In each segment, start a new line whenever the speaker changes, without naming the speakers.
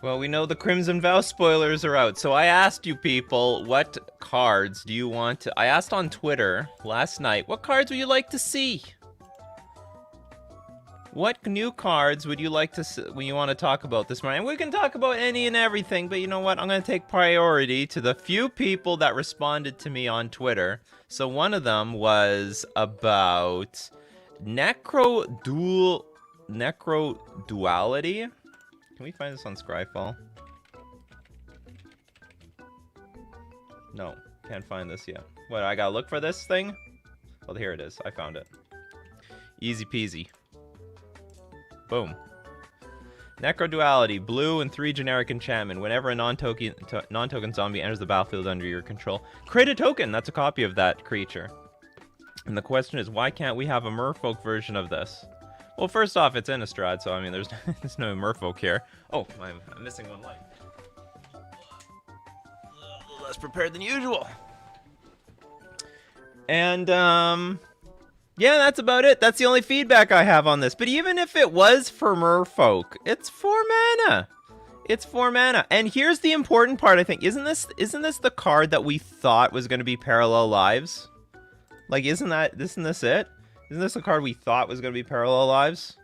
Well, we know the Crimson Vow spoilers are out, so I asked you people, what cards do you want to... I asked on Twitter last night, what cards would you like to see? What new cards would you like to see when you want to talk about this morning? We can talk about any and everything, but you know what? I'm going to take priority to the few people that responded to me on Twitter. So one of them was about Necroduality. Can we find this on Scryfall? No, can't find this yet. What, I gotta look for this thing? Well, here it is. I found it. Easy peasy. Boom. Necroduality, blue and 3 generic enchantment. Whenever a non-token zombie enters the battlefield under your control, create a token. That's a copy of that creature. And the question is, why can't we have a merfolk version of this? Well, first off, it's Innistrad, so I mean, there's no merfolk here. Oh, I'm missing one light. Less prepared than usual. And, yeah, that's about it. That's the only feedback I have on this. But even if it was for merfolk, it's 4 mana. It's 4 mana. And here's the important part, I think. Isn't this the card that we thought was going to be Parallel Lives? Like, isn't this it? Isn't this the card we thought was going to be Parallel Lives?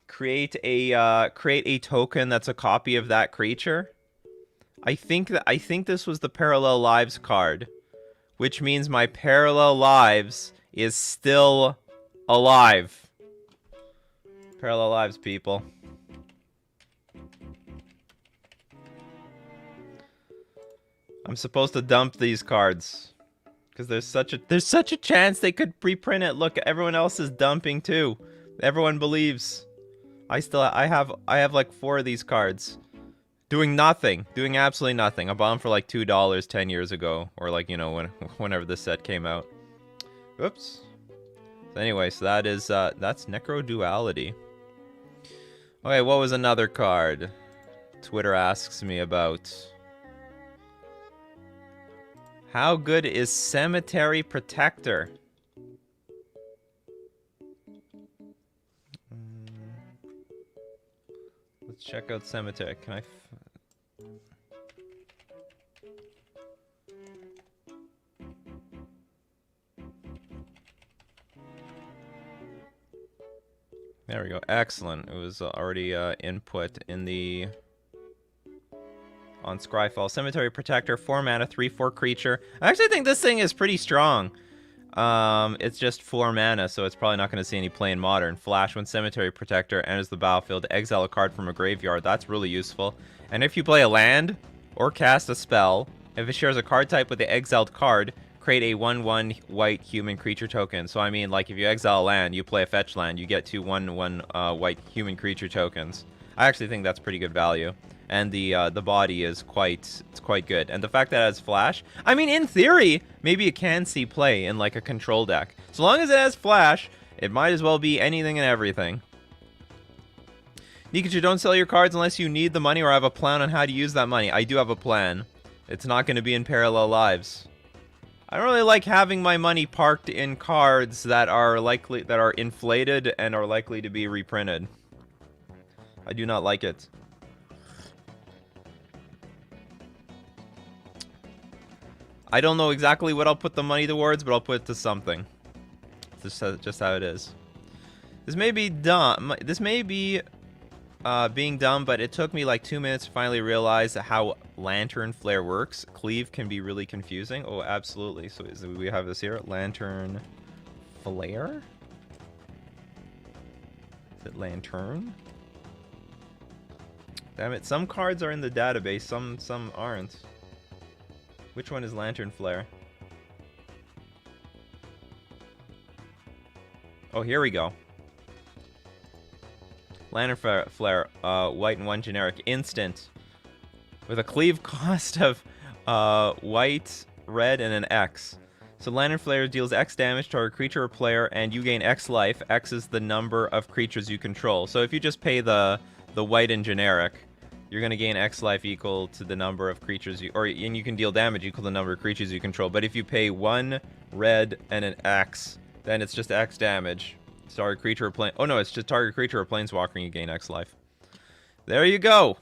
Create a token that's a copy of that creature. I think this was the Parallel Lives card, which means my Parallel Lives is still alive. Parallel Lives, people. I'm supposed to dump these cards. Because there's such a chance they could reprint it. Look, everyone else is dumping too. Everyone believes. I have like 4 of these cards. Doing nothing. Doing absolutely nothing. I bought them for like $2 10 years ago. Or like, you know, whenever this set came out. Oops. So anyway, so that's Necroduality. Okay, what was another card Twitter asks me about? How good is Cemetery Protector? Let's check out Cemetery. Can I... There we go. Excellent. It was already input in the... on Scryfall. Cemetery Protector, 4 mana, 3/4 creature. I actually think this thing is pretty strong. It's just 4 mana, so it's probably not going to see any play in Modern. Flash, when Cemetery Protector enters the battlefield, exile a card from a graveyard. That's really useful. And if you play a land or cast a spell, if it shares a card type with the exiled card, create a 1/1 white human creature token. So I mean, like if you exile a land, you play a fetch land, you get 2 1/1 white human creature tokens. I actually think that's pretty good value. And the body is quite good. And the fact that it has flash, I mean, in theory, maybe it can see play in like a control deck. So long as it has flash, it might as well be anything and everything. Nikachu, don't sell your cards unless you need the money or have a plan on how to use that money. I do have a plan. It's not going to be in Parallel Lives. I don't really like having my money parked in cards that are inflated and are likely to be reprinted. I do not like it. I don't know exactly what I'll put the money towards, but I'll put it to something. Just how it is. This may be dumb. This may be being dumb, but it took me like 2 minutes to finally realize how Lantern Flare works. Cleave can be really confusing. Oh, absolutely. So we have this here. Lantern Flare? Is it Lantern? Damn it. Some cards are in the database. Some aren't. Which one is Lantern Flare? Oh, here we go. Lantern Flare, white and 1 generic, instant. With a cleave cost of white, red, and an X. So Lantern Flare deals X damage to a creature or player, and you gain X life. X is the number of creatures you control. So if you just pay the white and generic, you're going to gain X life equal to the number of creatures and you can deal damage equal to the number of creatures you control. But if you pay 1 red and an X, then it's just X damage. Target creature or plane. Oh no, it's just target creature or planeswalker and you gain X life. There you go.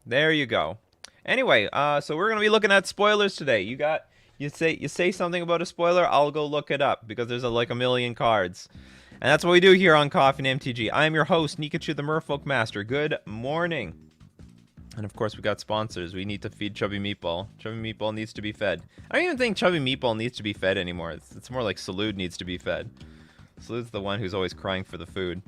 There you go. Anyway, so we're gonna be looking at spoilers today. You say something about a spoiler, I'll go look it up because there's like a million cards. And that's what we do here on Coffee and MTG. I am your host, Nikachu the Merfolk Master. Good morning. And of course, we got sponsors. We need to feed Chubby Meatball. Chubby Meatball needs to be fed. I don't even think Chubby Meatball needs to be fed anymore. It's more like Salud needs to be fed. Salud's the one who's always crying for the food.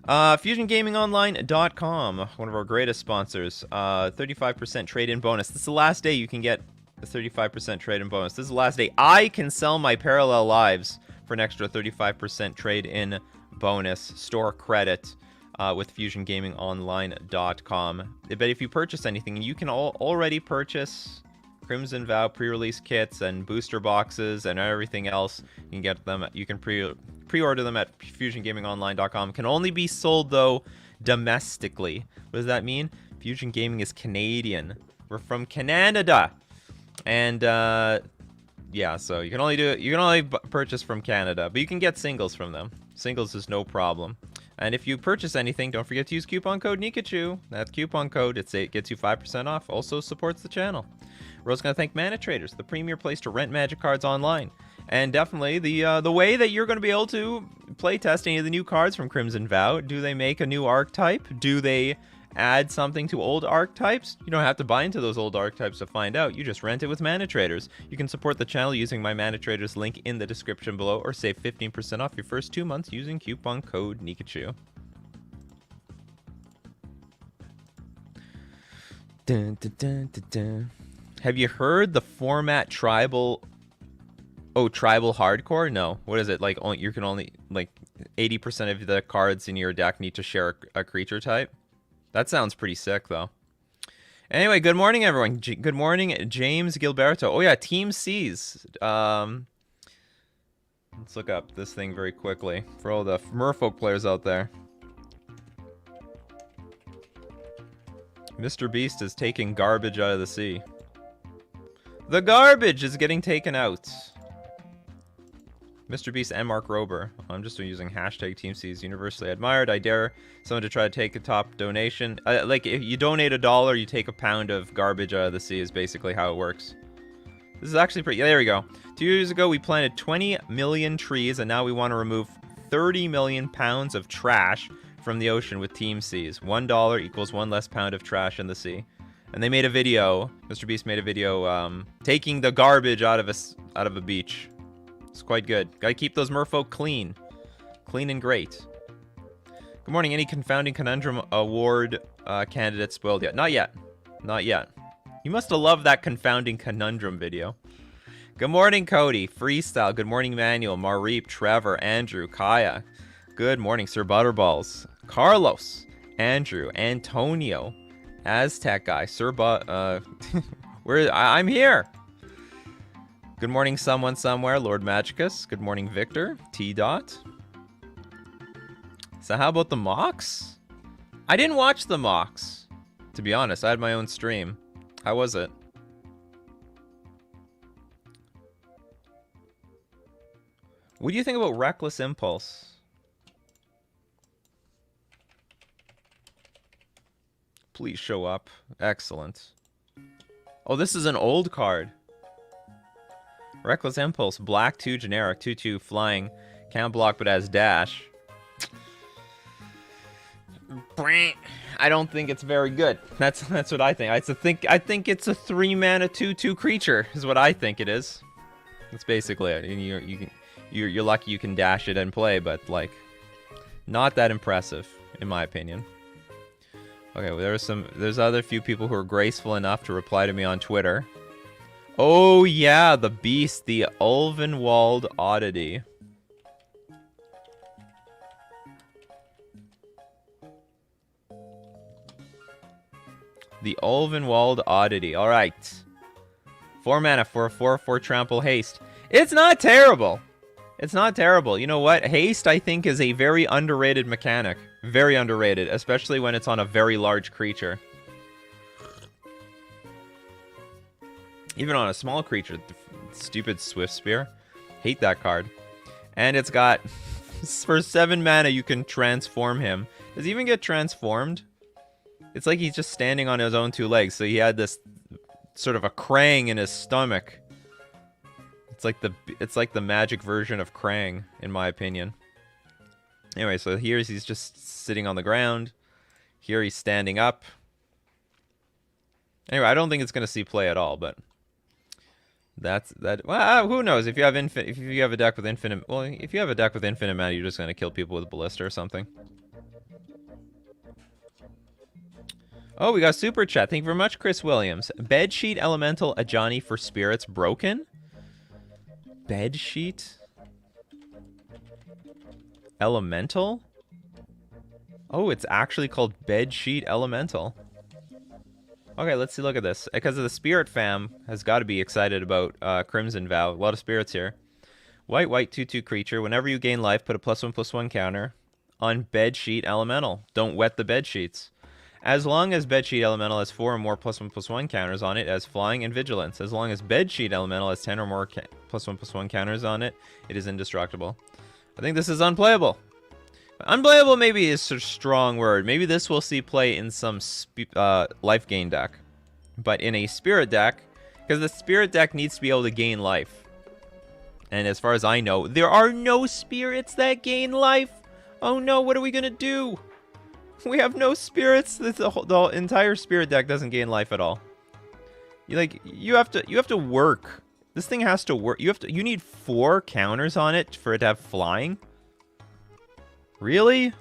FusionGamingOnline.com, one of our greatest sponsors. 35% trade-in bonus. This is the last day you can get a 35% trade-in bonus. This is the last day I can sell my Parallel Lives for an extra 35% trade-in bonus. Store credit with FusionGamingOnline.com. But if you purchase anything, you can already purchase Crimson Vow pre-release kits and booster boxes and everything else. You can get them. You can pre-order them at FusionGamingOnline.com. Can only be sold though domestically. What does that mean? Fusion Gaming is Canadian. We're from Canada, and yeah, so you can only do it. You can only purchase from Canada, but you can get singles from them. Singles is no problem. And if you purchase anything, don't forget to use coupon code Nikachu. That coupon code, it gets you 5% off. Also supports the channel. We're also going to thank Mana Traders, the premier place to rent Magic cards online. And definitely the way that you're going to be able to play test any of the new cards from Crimson Vow. Do they make a new archetype? Do they add something to old archetypes? You don't have to buy into those old archetypes to find out. You just rent it with Mana Traders. You can support the channel using my Mana Traders link in the description below, or save 15% off your first 2 months using coupon code Nikachu. Dun, dun, dun, dun, dun. Have you heard the format tribal? Oh, tribal hardcore? No. What is it? Like, you can only, like, 80% of the cards in your deck need to share a creature type? That sounds pretty sick, though. Anyway, good morning, everyone. Good morning, James Gilberto. Oh, yeah, Team C's. Let's look up this thing very quickly for all the Merfolk players out there. Mr. Beast is taking garbage out of the sea. The garbage is getting taken out. Mr. Beast and Mark Rober. I'm just using hashtag Team C's universally admired. I dare someone to try to take a top donation. Like, if you donate $1, you take a pound of garbage out of the sea is basically how it works. This is actually pretty... Yeah, there we go. 2 years ago, we planted 20 million trees, and now we want to remove 30 million pounds of trash from the ocean with Team C's. $1 equals 1 less pound of trash in the sea. And they made a video. Mr. Beast made a video taking the garbage out of a beach. It's quite good. Gotta keep those merfolk clean. Clean and great. Good morning. Any Confounding Conundrum Award candidates spoiled yet? Not yet. Not yet. You must have loved that Confounding Conundrum video. Good morning, Cody. Freestyle. Good morning, Manuel. Mareep, Trevor, Andrew, Kaya. Good morning, Sir Butterballs. Carlos, Andrew, Antonio, Aztec guy, Sir I'm here. Good morning, someone somewhere, Lord Magicus. Good morning, Victor. T-Dot. So how about the mocks? I didn't watch the mocks. To be honest, I had my own stream. How was it? What do you think about Reckless Impulse? Please show up. Excellent. Oh, this is an old card. Reckless Impulse, black 2 generic, 2/2 flying, can't block but has dash. I don't think it's very good. That's what I think. I think it's a 3 mana 2/2 creature is what I think it is. That's basically it. And you're lucky you can dash it and play, but like, not that impressive in my opinion. Okay, well, there's other few people who are graceful enough to reply to me on Twitter. Oh yeah, the beast, the Ulvenwald Oddity. The Ulvenwald Oddity. All right. 4 mana for a 4/4 trample haste. It's not terrible. It's not terrible. You know what? Haste, I think, is a very underrated mechanic. Very underrated, especially when it's on a very large creature. Even on a small creature. Stupid Swift Spear. Hate that card. And it's got... for 7 mana, you can transform him. Does he even get transformed? It's like he's just standing on his own 2 legs. So he had this sort of a Krang in his stomach. It's like the magic version of Krang, in my opinion. Anyway, so he's just sitting on the ground. Here he's standing up. Anyway, I don't think it's gonna see play at all, but that's that. Well, who knows? If you have a deck with infinite, well, if you have a deck with infinite mana, you're just gonna kill people with Ballista or something. Oh, we got super chat. Thank you very much, Chris Williams. Bedsheet Elemental Ajani for spirits broken. Bedsheet Elemental? Oh, it's actually called Bedsheet Elemental. Okay, let's see. Look at this. Because of the Spirit Fam has got to be excited about Crimson Vow. A lot of spirits here. White, 2/2 creature. Whenever you gain life, put a +1/+1 counter on Bedsheet Elemental. Don't wet the bed sheets. As long as Bedsheet Elemental has 4 or more +1/+1 counters on it, as Flying and Vigilance. As long as Bedsheet Elemental has 10 or more +1/+1 counters on it, it is indestructible. I think this is unplayable. Unplayable maybe is a strong word. Maybe this will see play in some life gain deck. But in a Spirit deck, because the Spirit deck needs to be able to gain life. And as far as I know, there are no spirits that gain life. Oh no, what are we going to do? We have no spirits. The entire Spirit deck doesn't gain life at all. You have to work. This thing has to work. You need 4 counters on it for it to have flying. Really?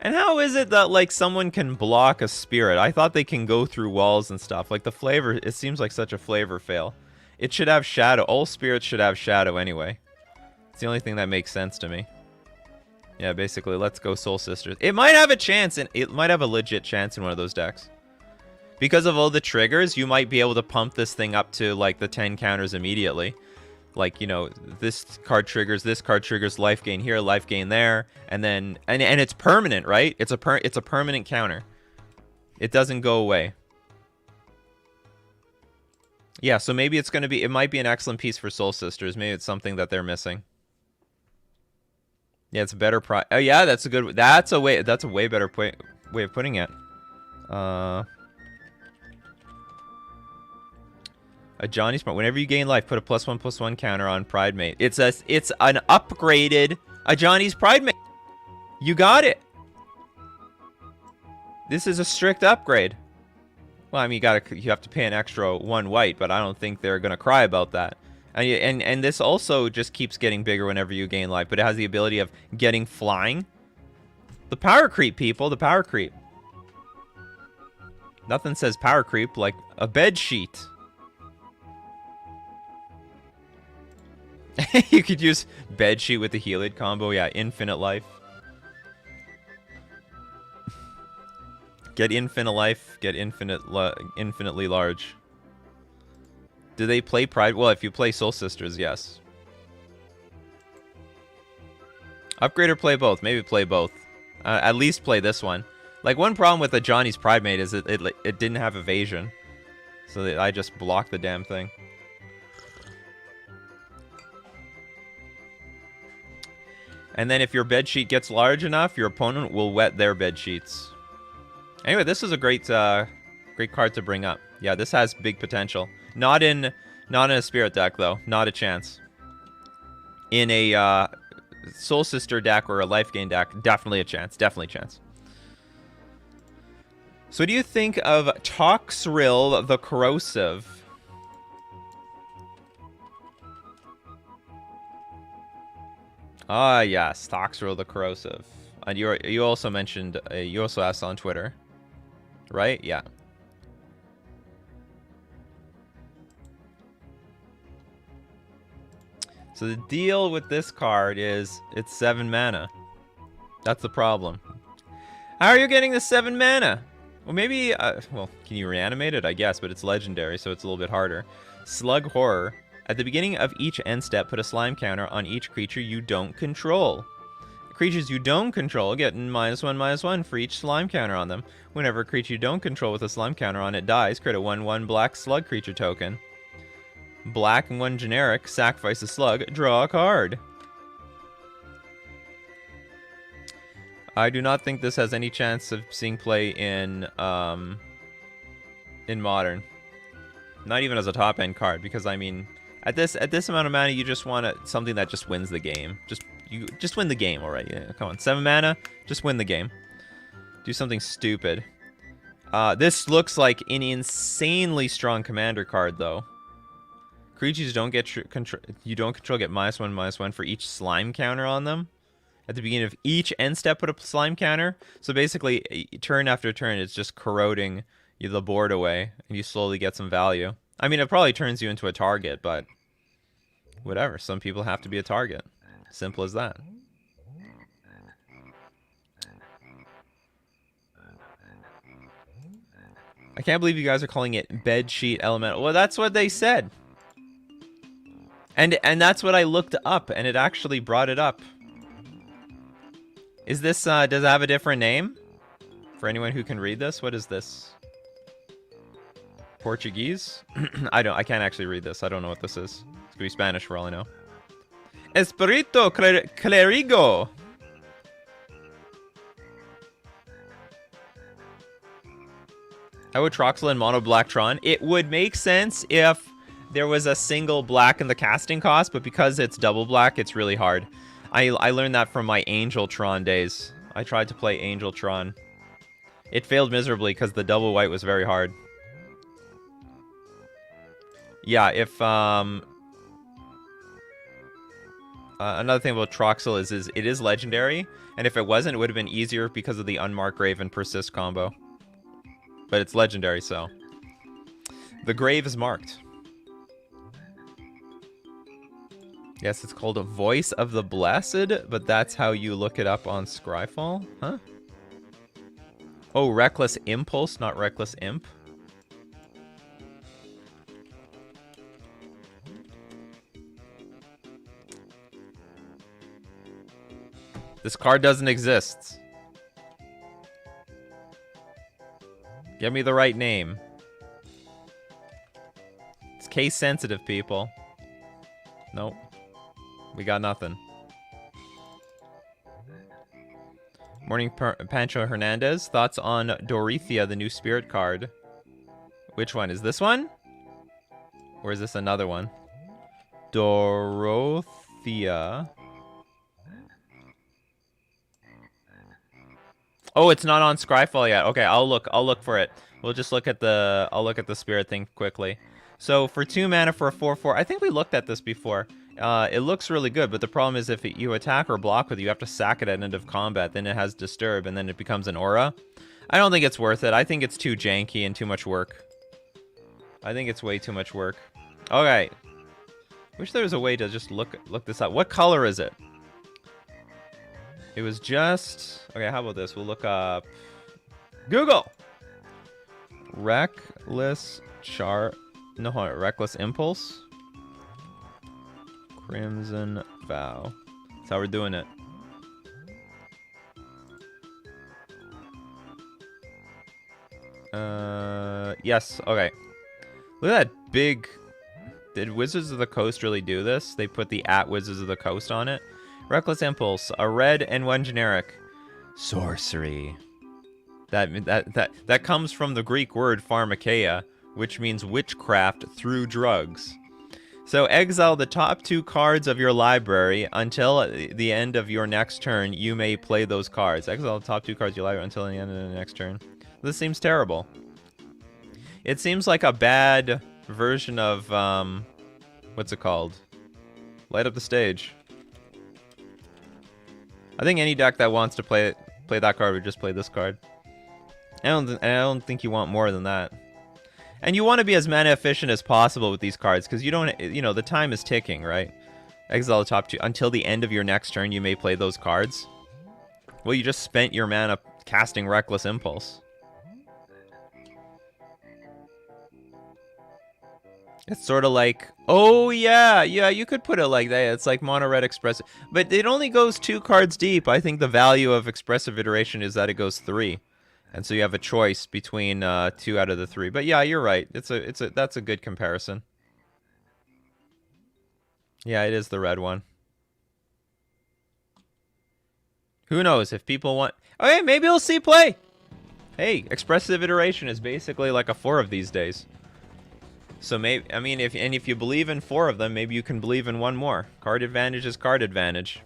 And how is it that like someone can block a spirit? I thought they can go through walls and stuff. Like the flavor, it seems like such a flavor fail. It should have shadow. All spirits should have shadow anyway. It's the only thing that makes sense to me. Yeah, basically, let's go Soul Sisters. It might have a chance, and it might have a legit chance in one of those decks. Because of all the triggers, you might be able to pump this thing up to, like, the 10 counters immediately. Like, you know, this card triggers life gain here, life gain there, and then... And it's permanent, right? It's a permanent counter. It doesn't go away. Yeah, so maybe it's going to be... It might be an excellent piece for Soul Sisters. Maybe it's something that they're missing. Yeah, it's a better price. Oh yeah, that's a good. That's a way better way of putting it. A Johnny Smart. Whenever you gain life, put a +1/+1 counter on Pride Mate. It's an upgraded a Johnny's Pride Mate. You got it. This is a strict upgrade. Well, I mean, you have to pay an extra 1 white, but I don't think they're gonna cry about that. And this also just keeps getting bigger whenever you gain life, but it has the ability of getting flying. The power creep, people, the power creep. Nothing says power creep like a bed sheet. You could use bed sheet with the Helid combo. Yeah, infinite life. Get infinite life, get infinitely large. Do they play Pride? Well, if you play Soul Sisters, yes. Upgrade or play both? Maybe play both. At least play this one. Like, one problem with the Johnny's Pride Mate is it didn't have evasion. So I just blocked the damn thing. And then if your bedsheet gets large enough, your opponent will wet their bedsheets. Anyway, this is a great card to bring up. Yeah, this has big potential. Not in a Spirit deck, though. Not a chance. In a Soul Sister deck or a Life Gain deck, definitely a chance. Definitely a chance. So what do you think of Toxrill the Corrosive? Ah, yes. Toxrill the Corrosive. And you also mentioned, you also asked on Twitter. Right? Yeah. So the deal with this card is it's 7 mana. That's the problem. How are you getting the 7 mana? Well, maybe, well, can you reanimate it? I guess, but it's legendary, so it's a little bit harder. Slug Horror. At the beginning of each end step, put a slime counter on each creature you don't control. Creatures you don't control get -1/-1 for each slime counter on them. Whenever a creature you don't control with a slime counter on it dies, create a 1/1 black slug creature token. Black and 1 generic, sacrifice a slug, draw a card. I do not think this has any chance of seeing play in Modern. Not even as a top-end card, because, I mean, at this amount of mana, you just want something that just wins the game. Just win the game already. Yeah, come on, 7 mana, just win the game. Do something stupid. This looks like an insanely strong commander card, though. Creatures don't get you don't control get -1/-1 for each slime counter on them. At the beginning of each end step, put a slime counter. So basically, turn after turn, it's just corroding the board away, and you slowly get some value. I mean, it probably turns you into a target, but whatever. Some people have to be a target. Simple as that. I can't believe you guys are calling it bedsheet elemental. Well, that's what they said. And that's what I looked up, and it actually brought it up. Is this, does it have a different name? For anyone who can read this, what is this? Portuguese? I can't actually read this. I don't know what this is. It's gonna be Spanish for all I know. Espirito Clerigo! How would Troxel and Mono Blacktron? It would make sense if there was a single black in the casting cost, but because it's double black, it's really hard. I learned that from my Angeltron days. I tried to play Angeltron. It failed miserably because the double white was very hard. Yeah, if another thing about Troxel is it is legendary, and if it wasn't, it would have been easier because of the Unmarked Grave and Persist combo. But it's legendary, so the grave is marked. Yes, it's called a Voice of the Blessed, but that's how you look it up on Scryfall, huh? Oh, Reckless Impulse, not Reckless Imp. This card doesn't exist. Give me the right name. It's case sensitive, people. Nope. We got nothing. Morning, Pancho Hernandez. Thoughts on Dorithia, the new spirit card? Which one? Is this one? Or is this another one? Dorothea. Oh, it's not on Scryfall yet. Okay, I'll look for it. We'll just look at the spirit thing quickly. So for 2 mana for a 4/4, I think we looked at this before. It looks really good, but the problem is if you attack or block with it, you have to sack it at end of combat. Then it has Disturb, and then it becomes an aura. I don't think it's worth it. I think it's too janky and too much work. I think it's way too much work. Okay. Wish there was a way to just look this up. What color is it? It was just... Okay, how about this? We'll look up... Google! Reckless Reckless Impulse. Crimson Vow. That's how we're doing it. Yes, okay. Look at that big... Did Wizards of the Coast really do this? They put the @Wizards of the Coast on it. Reckless Impulse, a red and 1 generic. Sorcery. That comes from the Greek word pharmakeia, which means witchcraft through drugs. So exile the top 2 cards of your library until the end of your next turn. You may play those cards. Exile the top 2 cards of your library until the end of the next turn. This seems terrible. It seems like a bad version of what's it called? Light Up the Stage. I think any deck that wants to play that card would just play this card. I don't think you want more than that. And you want to be as mana efficient as possible with these cards, because you don't, the time is ticking, right? Exile the top 2 until the end of your next turn. You may play those cards. Well, you just spent your mana casting Reckless Impulse. It's sort of like, oh yeah, you could put it like that. It's like Mono Red Expressive, but it only goes 2 cards deep. I think the value of Expressive Iteration is that it goes 3. And so you have a choice between 2 out of the 3. But yeah, you're right. That's a good comparison. Yeah, it is the red one. Who knows if people want... Okay, maybe we'll see play. Hey, expressive iteration is basically like a 4 of these days. So maybe, I mean, if you believe in 4 of them, maybe you can believe in one more. Card advantage is card advantage.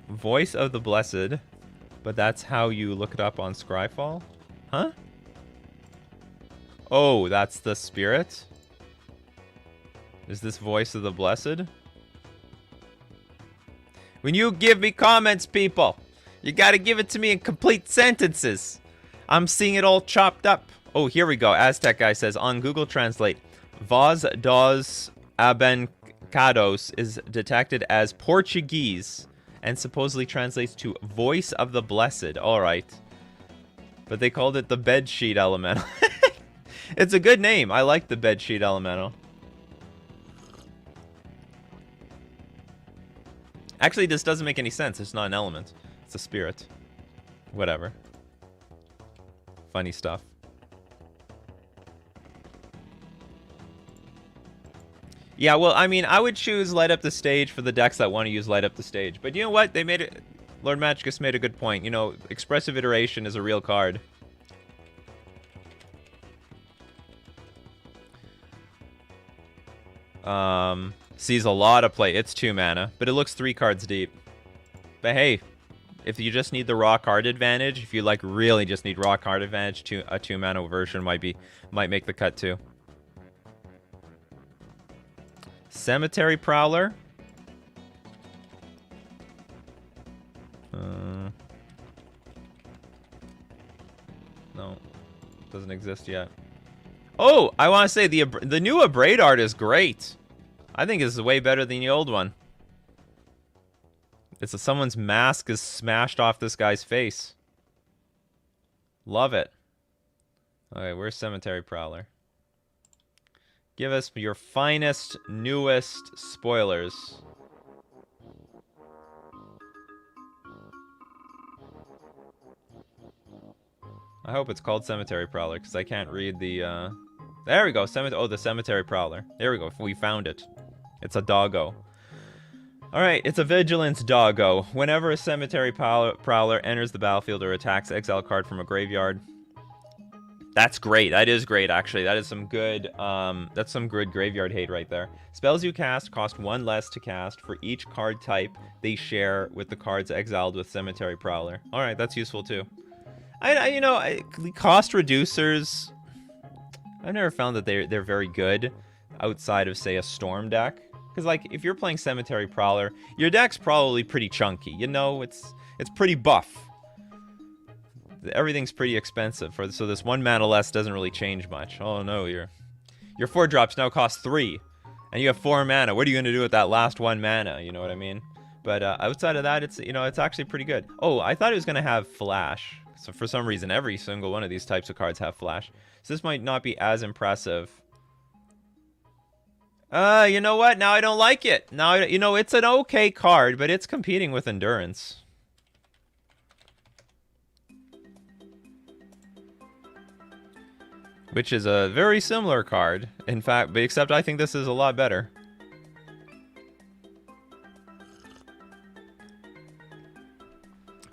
Voice of the Blessed, but that's how you look it up on Scryfall? Huh? Oh, that's the spirit? Is this Voice of the Blessed? When you give me comments, people, you gotta give it to me in complete sentences. I'm seeing it all chopped up. Oh, here we go. Aztec guy says, on Google Translate, Voz dos Abancados is detected as Portuguese and supposedly translates to Voice of the Blessed. All right. But they called it the Bedsheet Elemental. It's a good name. I like the Bedsheet Elemental. Actually, this doesn't make any sense. It's not an element. It's a spirit. Whatever. Funny stuff. Yeah, well, I mean, I would choose Light Up the Stage for the decks that want to use Light Up the Stage. But you know what? They made it... Lord Magicus made a good point. You know, Expressive Iteration is a real card. Sees a lot of play. It's 2 mana, but it looks 3 cards deep. But hey, if you just need the raw card advantage, if you like really just need raw card advantage, a 2 mana version might make the cut too. Cemetery Prowler. No, doesn't exist yet. Oh, I want to say the new Abrade art is great. I think this is way better than the old one. It's someone's mask is smashed off this guy's face. Love it. Okay, where's Cemetery Prowler? Give us your finest, newest spoilers. I hope it's called Cemetery Prowler, because I can't read the, There we go, the Cemetery Prowler. There we go, we found it. It's a doggo. Alright, it's a Vigilance doggo. Whenever a Cemetery Prowler enters the battlefield or attacks, exile a card from a graveyard. That's great. That is great, actually. That is some good, that's some good graveyard hate right there. Spells you cast cost 1 less to cast for each card type they share with the cards exiled with Cemetery Prowler. Alright, that's useful too. You know, cost reducers, I've never found that they're very good outside of, say, a Storm deck. Because, like, if you're playing Cemetery Prowler, your deck's probably pretty chunky. You know, it's pretty buff. Everything's pretty expensive, so this 1 mana less doesn't really change much. Oh no, your 4-drops now cost 3, and you have 4 mana. What are you gonna do with that last 1 mana? You know what I mean? But outside of that, it's it's actually pretty good. Oh, I thought it was gonna have flash. So for some reason, every single one of these types of cards have flash. So this might not be as impressive. You know what? Now I don't like it. Now, it's an okay card, but it's competing with Endurance. Which is a very similar card, in fact, but except I think this is a lot better.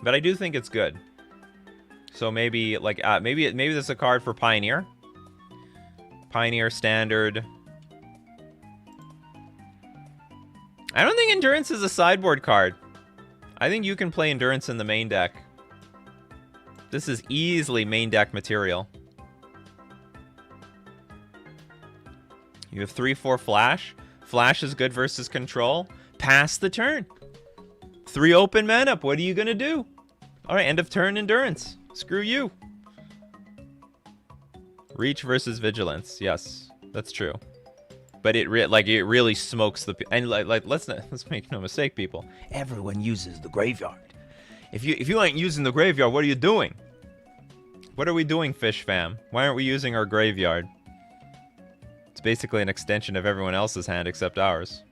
But I do think it's good. So maybe, like, maybe this is a card for Pioneer. Pioneer Standard. I don't think Endurance is a sideboard card. I think you can play Endurance in the main deck. This is easily main deck material. You have 3/4 flash. Flash is good versus control. Pass the turn. 3 open mana. What are you gonna do? All right, end of turn Endurance. Screw you. Reach versus Vigilance. Yes, that's true. But it really smokes the and let's make no mistake, people. Everyone uses the graveyard. If you ain't using the graveyard, what are you doing? What are we doing, Fish Fam? Why aren't we using our graveyard? It's basically an extension of everyone else's hand except ours.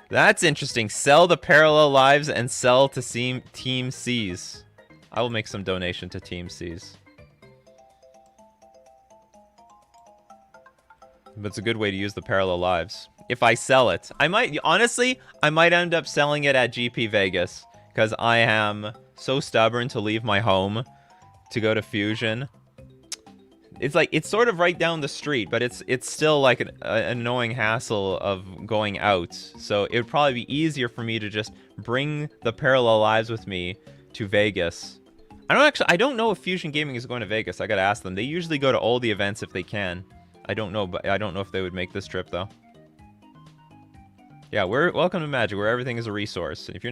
That's interesting. Sell the Parallel Lives and sell to Team C's. I will make some donation to Team C's. But it's a good way to use the parallel lives. If I sell it, I might, honestly, I might end up selling it at GP Vegas because I am so stubborn to leave my home to go to Fusion. It's like, it's sort of right down the street, but it's still like an annoying hassle of going out. So it would probably be easier for me to just bring the parallel lives with me to Vegas. I don't know if Fusion Gaming is going to Vegas. I gotta ask them. They usually go to all the events if they can. I don't know, but I don't know if they would make this trip though. Yeah, we're welcome to Magic, where everything is a resource. If you're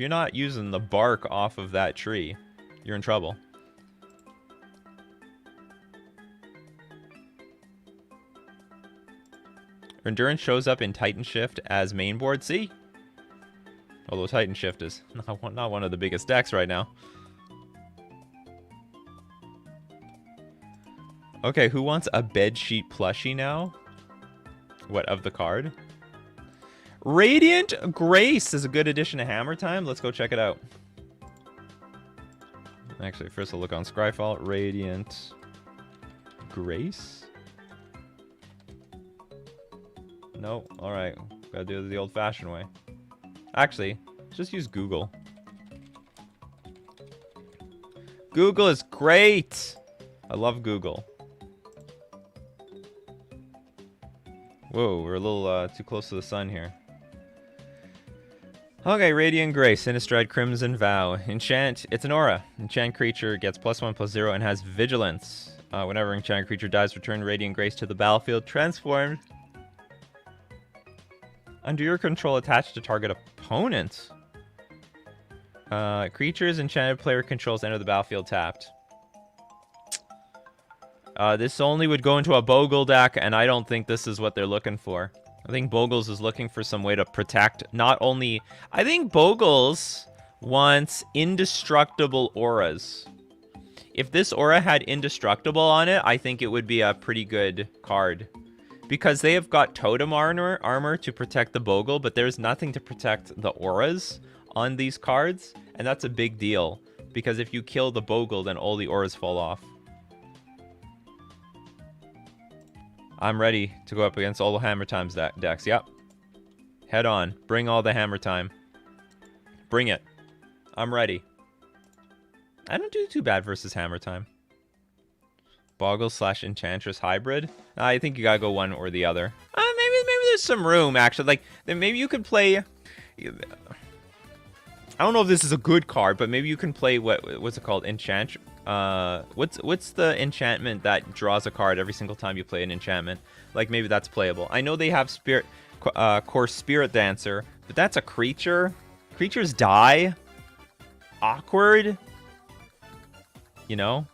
not using the bark off of that tree, you're in trouble. Endurance shows up in Titan Shift as main board. See? Although Titan Shift is not one of the biggest decks right now. Okay, who wants a bedsheet plushie now? What, of the card? Radiant Grace is a good addition to Hammer Time. Let's go check it out. Actually, first I'll look on Scryfall. Radiant Grace? No, alright. Gotta do it the old-fashioned way. Actually, just use Google. Google is great! I love Google. Whoa, we're a little too close to the sun here. Okay, Radiant Grace, Innistrad Crimson Vow. Enchant, it's an aura. Enchant creature gets +1/+0 and has Vigilance. Whenever enchanted creature dies, return Radiant Grace to the battlefield, transformed under your control, attached to target opponent. Creatures enchanted player controls enter the battlefield tapped. This only would go into a Bogle deck, and I don't think this is what they're looking for. I think Bogles is looking for some way to protect not only... I think Bogles wants indestructible auras. If this aura had indestructible on it, I think it would be a pretty good card. Because they have got totem armor to protect the Bogle, but there's nothing to protect the auras on these cards. And that's a big deal. Because if you kill the Bogle, then all the auras fall off. I'm ready to go up against all the Hammer Times decks. Yep. Head on. Bring all the Hammer Time. Bring it. I'm ready. I don't do too bad versus Hammer Time. Boggle / Enchantress hybrid. I think you gotta go one or the other. Maybe there's some room actually. Like then maybe you could play. I don't know if this is a good card, but maybe you can play what's it called? Enchant. What's the enchantment that draws a card every single time you play an enchantment? Like maybe that's playable. I know they have Core Spirit Dancer, but that's a creature. Creatures die. Awkward. You know.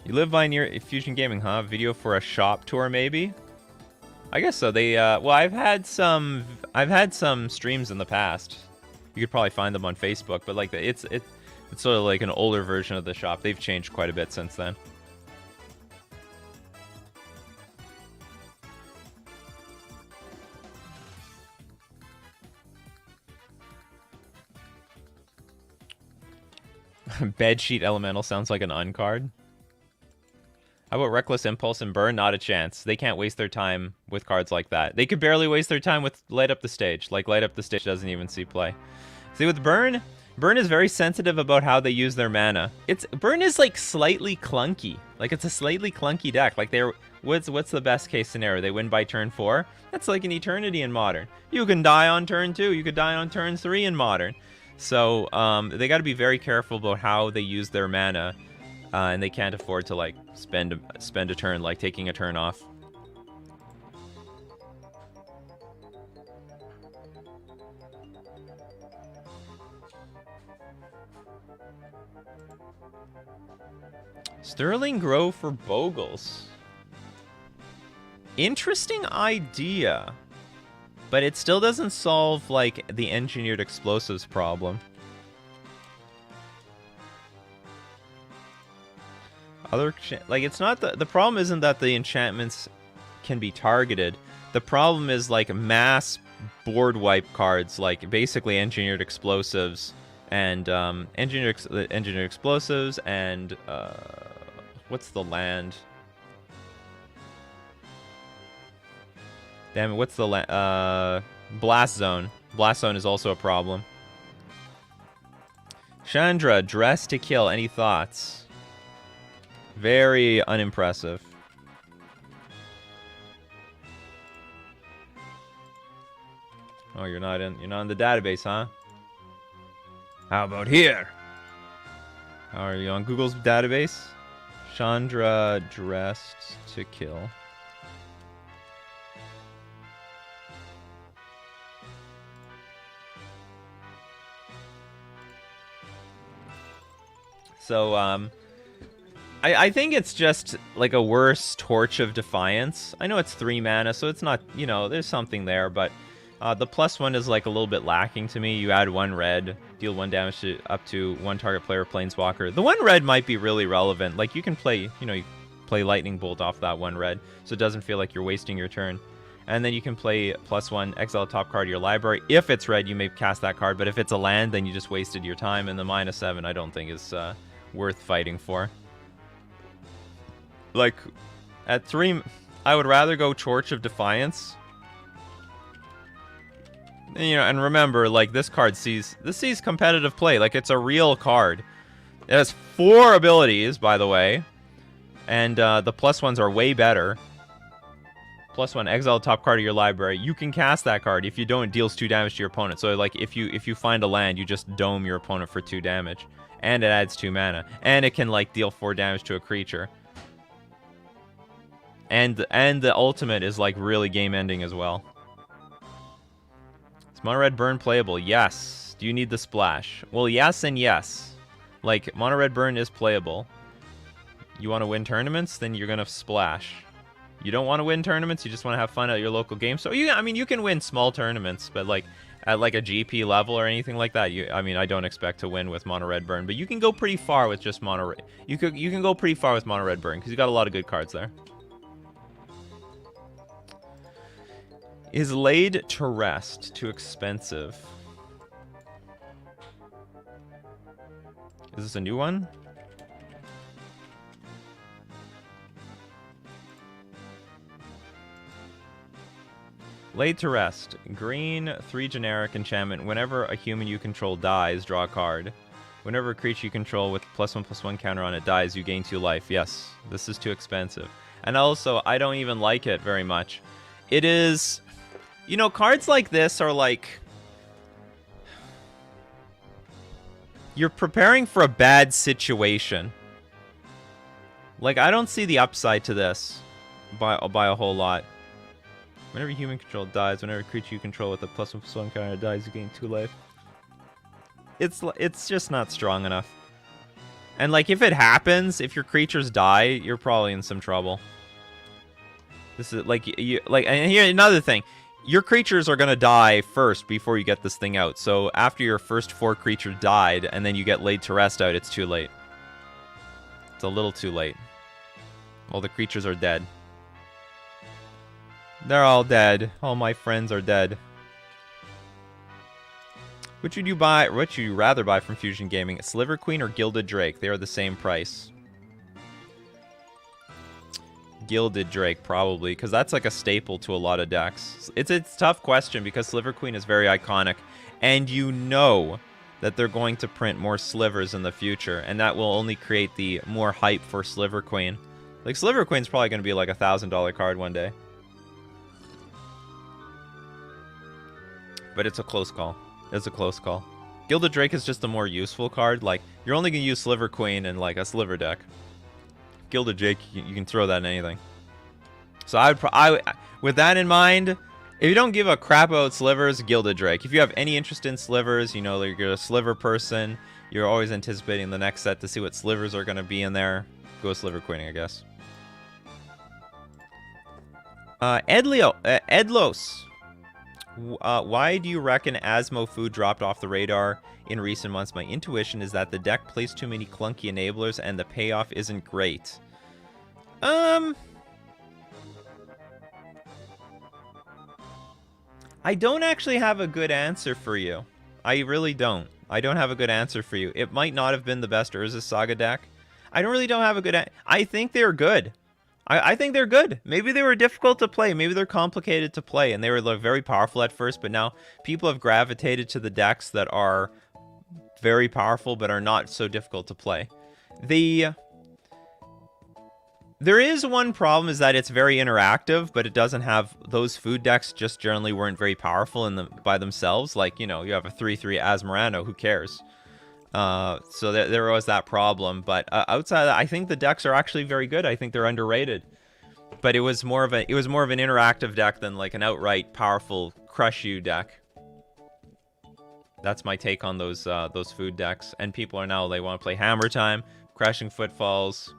You live by near Fusion Gaming, huh? Video for a shop tour, maybe? I guess so. They, well, I've had some streams in the past. You could probably find them on Facebook, but like it's sort of like an older version of the shop. They've changed quite a bit since then. Bedsheet Elemental sounds like an uncard. How about Reckless Impulse and Burn? Not a chance. They can't waste their time with cards like that. They could barely waste their time with Light Up the Stage. Like, Light Up the Stage doesn't even see play. See, with Burn is very sensitive about how they use their mana. Burn is, like, slightly clunky. Like, it's a slightly clunky deck. Like, what's the best case scenario? They win by turn 4? That's like an eternity in Modern. You can die on turn 2. You could die on turn 3 in Modern. So, they got to be very careful about how they use their mana. And they can't afford to like spend a turn, like taking a turn off. Sterling Grove for Bogles. Interesting idea, but it still doesn't solve like the engineered explosives problem. Like, it's not the problem isn't that the enchantments can be targeted. The problem is like mass board wipe cards, like basically engineered explosives and engineered explosives, and what's the land? Damn it, what's the land? Blast Zone. Blast Zone is also a problem. Chandra, dress to kill. Any thoughts? Very unimpressive. Oh, you're not in the database, huh? How about here? How are you on Google's database? Chandra, dressed to kill. So, I think it's just like a worse Torch of Defiance. I know it's 3 mana, so it's not, you know, there's something there, but the +1 is like a little bit lacking to me. You add 1 red, deal 1 damage to up to 1 target player Planeswalker. The 1 red might be really relevant. Like, you can play, you know, you play Lightning Bolt off that 1 red, so it doesn't feel like you're wasting your turn. And then you can play +1, exile a top card of your library. If it's red, you may cast that card, but if it's a land, then you just wasted your time, and the -7 I don't think is worth fighting for. Like, at 3, I would rather go Torch of Defiance. You know, and remember, like, this sees competitive play. Like, it's a real card. It has 4 abilities, by the way, and the +1s are way better. +1, exile top card of your library. You can cast that card. If you don't, it deals 2 damage to your opponent. So, like, if you find a land, you just dome your opponent for 2 damage. And it adds 2 mana. And it can, like, deal 4 damage to a creature. And the ultimate is, like, really game-ending as well. Is Mono Red Burn playable? Yes. Do you need the splash? Well, yes and yes. Like, Mono Red Burn is playable. You want to win tournaments? Then you're going to splash. You don't want to win tournaments? You just want to have fun at your local game? So, I mean, you can win small tournaments, but, like, at, like, a GP level or anything like that, I mean, I don't expect to win with Mono Red Burn, but you can go pretty far with just Mono Red. You can go pretty far with Mono Red Burn, because you got a lot of good cards there. Is Laid to Rest too expensive? Is this a new one? Laid to Rest. Green, 3 generic enchantment. Whenever a human you control dies, draw a card. Whenever a creature you control with +1/+1 counter on it dies, you gain 2 life. Yes, this is too expensive. And also, I don't even like it very much. It is... You know, cards like this are like... You're preparing for a bad situation. Like, I don't see the upside to this by a whole lot. Whenever human control dies, whenever a creature you control with a +1/+1 counter dies, you gain 2 life. It's just not strong enough. And, like, if it happens, if your creatures die, you're probably in some trouble. This is, like, and here, another thing. Your creatures are going to die first before you get this thing out. So after your first 4 creatures died, and then you get Laid to Rest out, it's too late. It's a little too late. All the creatures are dead. They're all dead. All my friends are dead. Which would you buy? What would you rather buy from Fusion Gaming? Sliver Queen or Gilded Drake? They are the same price. Gilded Drake, probably, because that's like a staple to a lot of decks. It's a tough question because Sliver Queen is very iconic, and you know that they're going to print more slivers in the future, and that will only create the more hype for Sliver Queen. Like, Sliver Queen's probably going to be like a $1,000 card one day. But it's a close call. It's a close call. Gilded Drake is just a more useful card. Like, you're only going to use Sliver Queen in, like, a Sliver deck. Gilded Drake, you can throw that in anything. So with that in mind, if you don't give a crap about slivers, Gilded Drake. If you have any interest in slivers, you know, you're a sliver person, you're always anticipating the next set to see what slivers are going to be in there, go Sliver Queening, I guess. Edlos. Why do you reckon Asmo Food dropped off the radar in recent months? My intuition is that the deck plays too many clunky enablers and the payoff isn't great. I don't actually have a good answer for you. I really don't. I don't have a good answer for you. It might not have been the best Urza Saga deck. I don't have a good... I think they're good. I think they're good. Maybe they were difficult to play. Maybe they're complicated to play. And they were like, very powerful at first. But now people have gravitated to the decks that are very powerful but are not so difficult to play. There is one problem, is that it's very interactive, but it doesn't have... Those food decks just generally weren't very powerful by themselves. Like, you know, you have a 3/3 Asmarano, who cares? So there was that problem. But outside of that, I think the decks are actually very good. I think they're underrated. But it was more of an interactive deck than like an outright powerful crush you deck. That's my take on those food decks. And people are now, they want to play Hammer Time, Crashing Footfalls.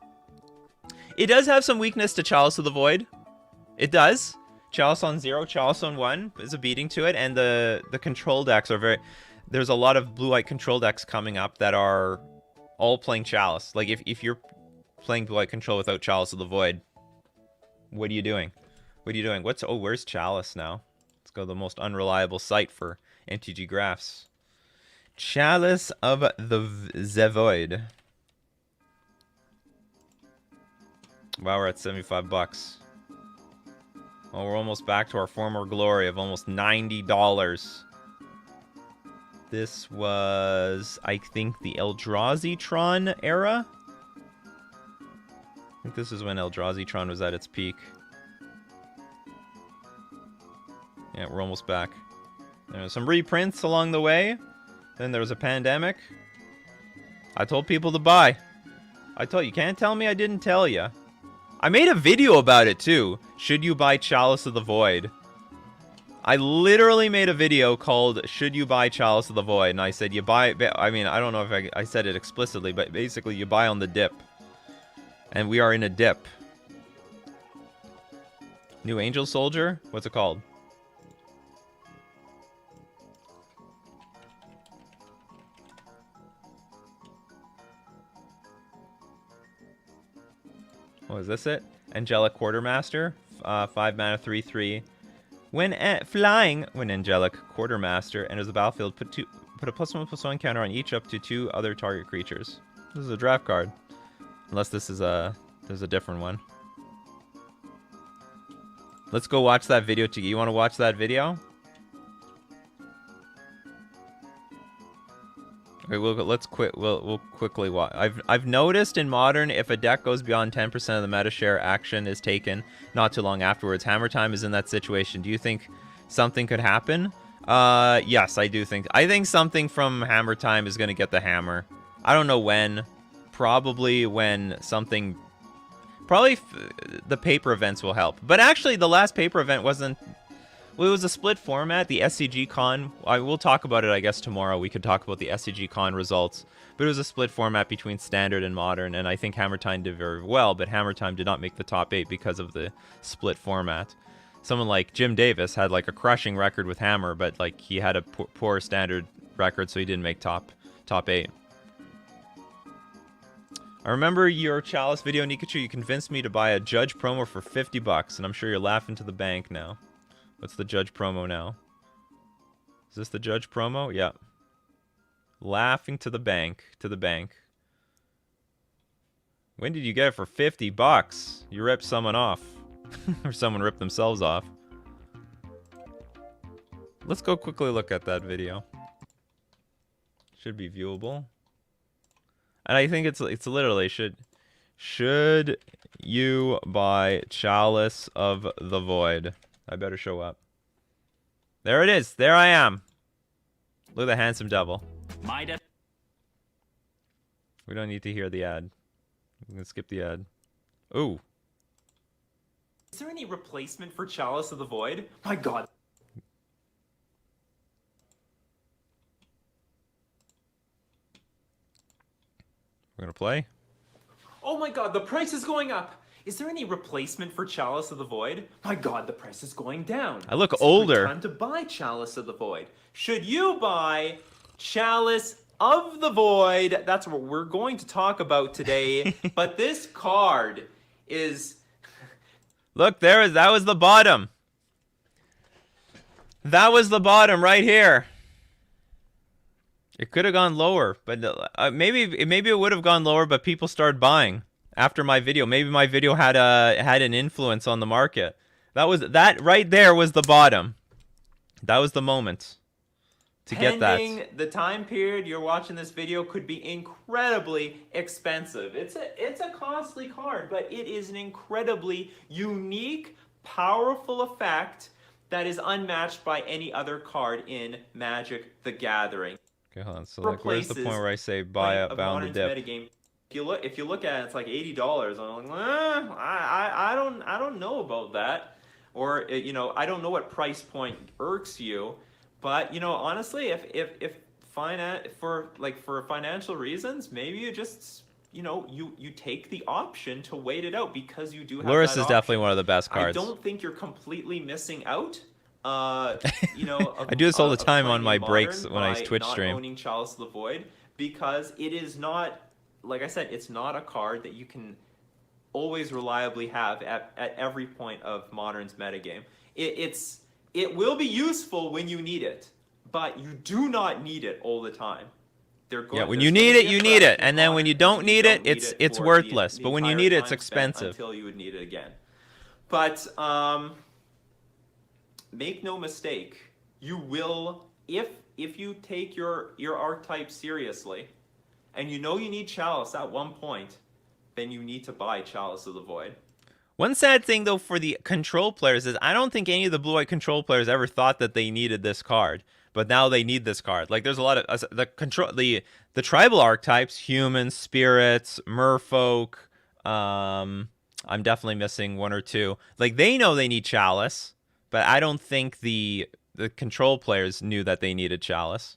It does have some weakness to Chalice of the Void. It does. Chalice on 0, Chalice on 1 is a beating to it. And the control decks are very... There's a lot of blue-white control decks coming up that are all playing Chalice. Like, if you're playing blue-white control without Chalice of the Void, what are you doing? What are you doing? Where's Chalice now? Let's go to the most unreliable site for MTG graphs. Chalice of the Void. Wow, we're at 75 bucks. Well, we're almost back to our former glory of almost $90. This was, I think, the Eldrazi-tron era. I think this is when Eldrazi-tron was at its peak. Yeah, we're almost back. There were some reprints along the way. Then there was a pandemic. I told people to buy. You can't tell me I didn't tell you. I made a video about it too. Should you buy Chalice of the Void? I literally made a video called Should You Buy Chalice of the Void? And I said you buy... I mean, I don't know if I said it explicitly, but basically you buy on the dip. And we are in a dip. New Angel Soldier? What's it called? Oh, is this it? Angelic Quartermaster, 5 mana, 3/3. When Angelic Quartermaster enters the battlefield, put a +1/+1 counter on each up to 2 other target creatures. This is a draft card, unless there's a different one. Let's go watch that video. You want to watch that video? Okay, we'll quickly watch. I've noticed in Modern, if a deck goes beyond 10% of the meta share, action is taken not too long afterwards. Hammer Time is in that situation. Do you think something could happen? Yes, I do think. I think something from Hammer Time is going to get the hammer. I don't know when. Probably when something... Probably the paper events will help. But actually, the last paper event wasn't... Well, it was a split format, the SCG Con. We'll talk about it, I guess, tomorrow. We could talk about the SCG Con results. But it was a split format between Standard and Modern, and I think Hammer Time did very well, but Hammer Time did not make the top 8 because of the split format. Someone like Jim Davis had, like, a crushing record with Hammer, but, like, he had a poor Standard record, so he didn't make top 8. I remember your Chalice video, Nikachu. You convinced me to buy a Judge promo for 50 bucks, and I'm sure you're laughing to the bank now. What's the Judge promo now? Is this the Judge promo? Yeah. Laughing to the bank. When did you get it for 50 bucks? You ripped someone off. Or someone ripped themselves off. Let's go quickly look at that video. Should be viewable. And I think it's literally should you buy Chalice of the Void? I better show up. There it is. There I am. Look at the handsome devil. We don't need to hear the ad. We can skip the ad. Ooh.
Is there any replacement for Chalice of the Void? My god.
We're gonna play.
Oh my god, the price is going up. Is there any replacement for Chalice of the Void? My god, the price is going down.
I look older.
It's time to buy Chalice of the Void. Should you buy Chalice of the Void? That's what we're going to talk about today. But this card is...
Look, that was the bottom. That was the bottom right here. It could have gone lower, but maybe it would have gone lower, but people started buying after my video. Maybe my video had an influence on the market. That right there was the bottom. That was the moment to get that.
Pending the time period you're watching this video could be incredibly expensive. It's a costly card, but it is an incredibly unique, powerful effect that is unmatched by any other card in Magic: The Gathering.
Okay, hold on. So like, where's the point where I say buy up, bound the dip?
Metagame. If you look at it, it's like $80. I'm like, I don't know about that, or you know, I don't know what price point irks you, but you know, honestly, if for financial reasons, maybe you just you take the option to wait it out because you do have
Lurrus
that
is
option.
definitely one of the best cards.
I don't think you're completely missing out. You know,
I do this all the time on my breaks when I Twitch stream.
Not owning Chalice of the Void, because it is not, like I said, it's not a card that you can always reliably have at every point of Modern's metagame. It will be useful when you need it, but you do not need it all the time.
Yeah, when you need it, you need it, and then when you don't need it, it's worthless. But when you need it, it's expensive.
Until you would need it again. But make no mistake, you will, if you take your archetype seriously, and you know you need Chalice at one point, then you need to buy Chalice of the Void.
One sad thing though for the control players is I don't think any of the blue-white control players ever thought that they needed this card, but now they need this card. Like there's a lot of the tribal archetypes, humans, spirits, merfolk. I'm definitely missing one or two. Like they know they need Chalice, but I don't think the control players knew that they needed Chalice.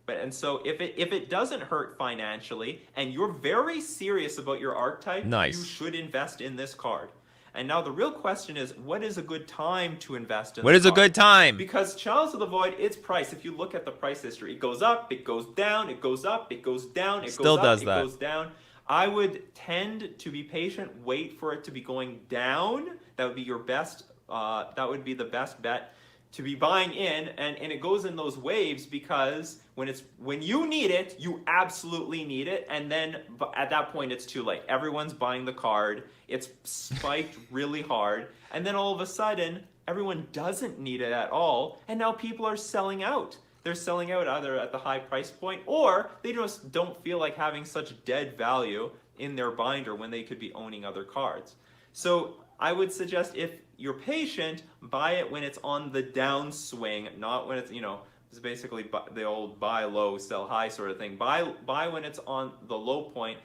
And so if it doesn't hurt financially and you're very serious about your archetype,
nice,
you should invest in this card. And now the real question is, what is a good time to invest in
What is a good time?
Because Chalice of the Void, its price, if you look at the price history, it goes up, it goes down, it goes up, it goes down, it
Still
goes up,
does
it
that.
goes down. I would tend to be patient, wait for it to be going down. That would be your best, that would be the best bet to be buying in, and it goes in those waves because when you need it, you absolutely need it, and then at that point it's too late. Everyone's buying the card, it's spiked really hard, and then all of a sudden everyone doesn't need it at all, and now people are selling out. They're selling out either at the high price point or they just don't feel like having such dead value in their binder when they could be owning other cards. So I would suggest, if you're patient, buy it when it's on the downswing, not when it's, it's basically the old buy low, sell high sort of thing. Buy when it's on the low point,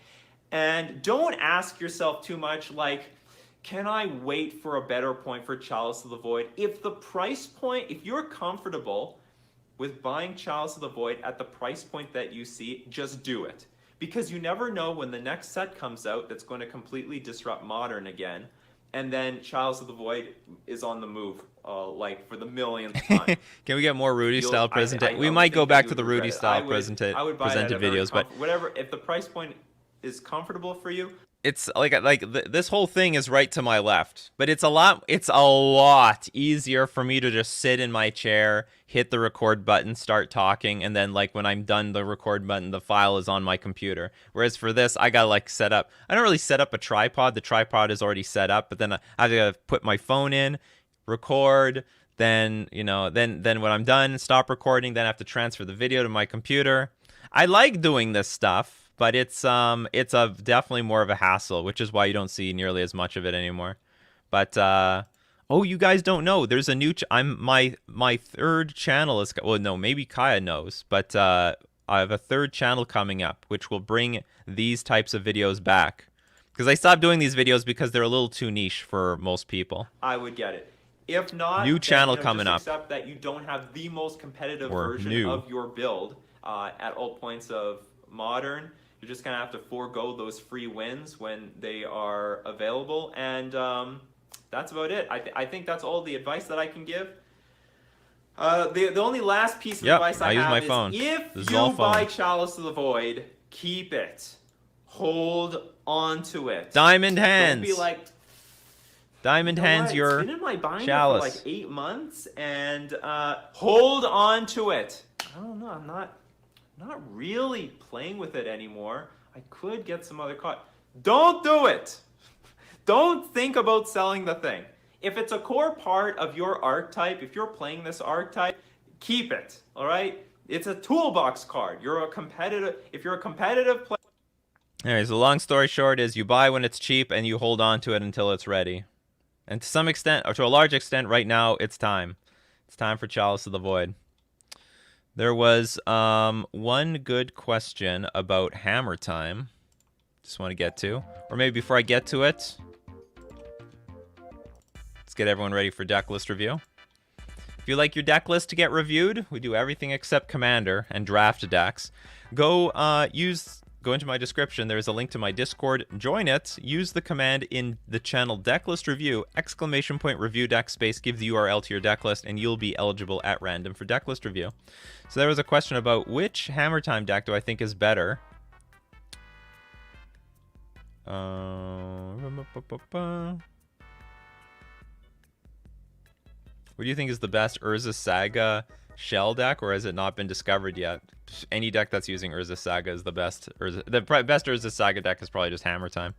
and don't ask yourself too much like, can I wait for a better point for Chalice of the Void? If the price point, if you're comfortable with buying Chalice of the Void at the price point that you see, just do it. Because you never know when the next set comes out that's going to completely disrupt Modern again. And then Chalice of the Void is on the move, like for the millionth time.
Can we get more Rudy style presentation? We might go back to the Rudy style presented videos, but
whatever. If the price point is comfortable for you,
it's this whole thing is right to my left, but it's a lot easier for me to just sit in my chair, hit the record button, start talking, and then like when I'm done the record button, the file is on my computer. Whereas for this, I gotta like set up. I don't really set up a tripod. The tripod is already set up, but then I have to put my phone in, record. Then then when I'm done, stop recording. Then I have to transfer the video to my computer. I like doing this stuff, but it's definitely more of a hassle, which is why you don't see nearly as much of it anymore. But oh, you guys don't know, there's a new my third channel is, well, no, maybe Kaya knows, but I have a third channel coming up, which will bring these types of videos back, because I stopped doing these videos because they're a little too niche for most people.
I would get it. If not,
new channel coming up.
Accept that you don't have the most competitive version of your build at all points of Modern. You're just going to have to forego those free wins when they are available. And that's about it. I think that's all the advice that I can give. The only last piece of advice I have is phone. If you buy Chalice of the Void, keep it. Hold on to it.
Diamond hands.
Don't be like,
Diamond hands your
Chalice. It's been in my binder
Chalice
for like 8 months, and hold on to it. I don't know. I'm not not really playing with it anymore. I could get some other cards. Don't do it! Don't think about selling the thing. If it's a core part of your archetype, if you're playing this archetype, keep it, all right? It's a toolbox card. If you're a competitive player.
Anyways, the long story short is you buy when it's cheap and you hold on to it until it's ready. And to some extent, or to a large extent, right now, it's time. It's time for Chalice of the Void. There was one good question about Hammer Time. Just want to get to. Or maybe before I get to it, let's get everyone ready for deck list review. If you like your deck list to get reviewed, we do everything except Commander and draft decks. Go into my description. There's a link to my Discord. Join it. Use the command in the channel Decklist Review, !review deck space, give the URL to your deck list, and you'll be eligible at random for Decklist Review. So there was a question about which Hammer Time deck do I think is better. What do you think is the best Urza Saga shell deck, or has it not been discovered yet? Any deck that's using Urza Saga is the best. The best Urza Saga deck is probably just Hammer Time.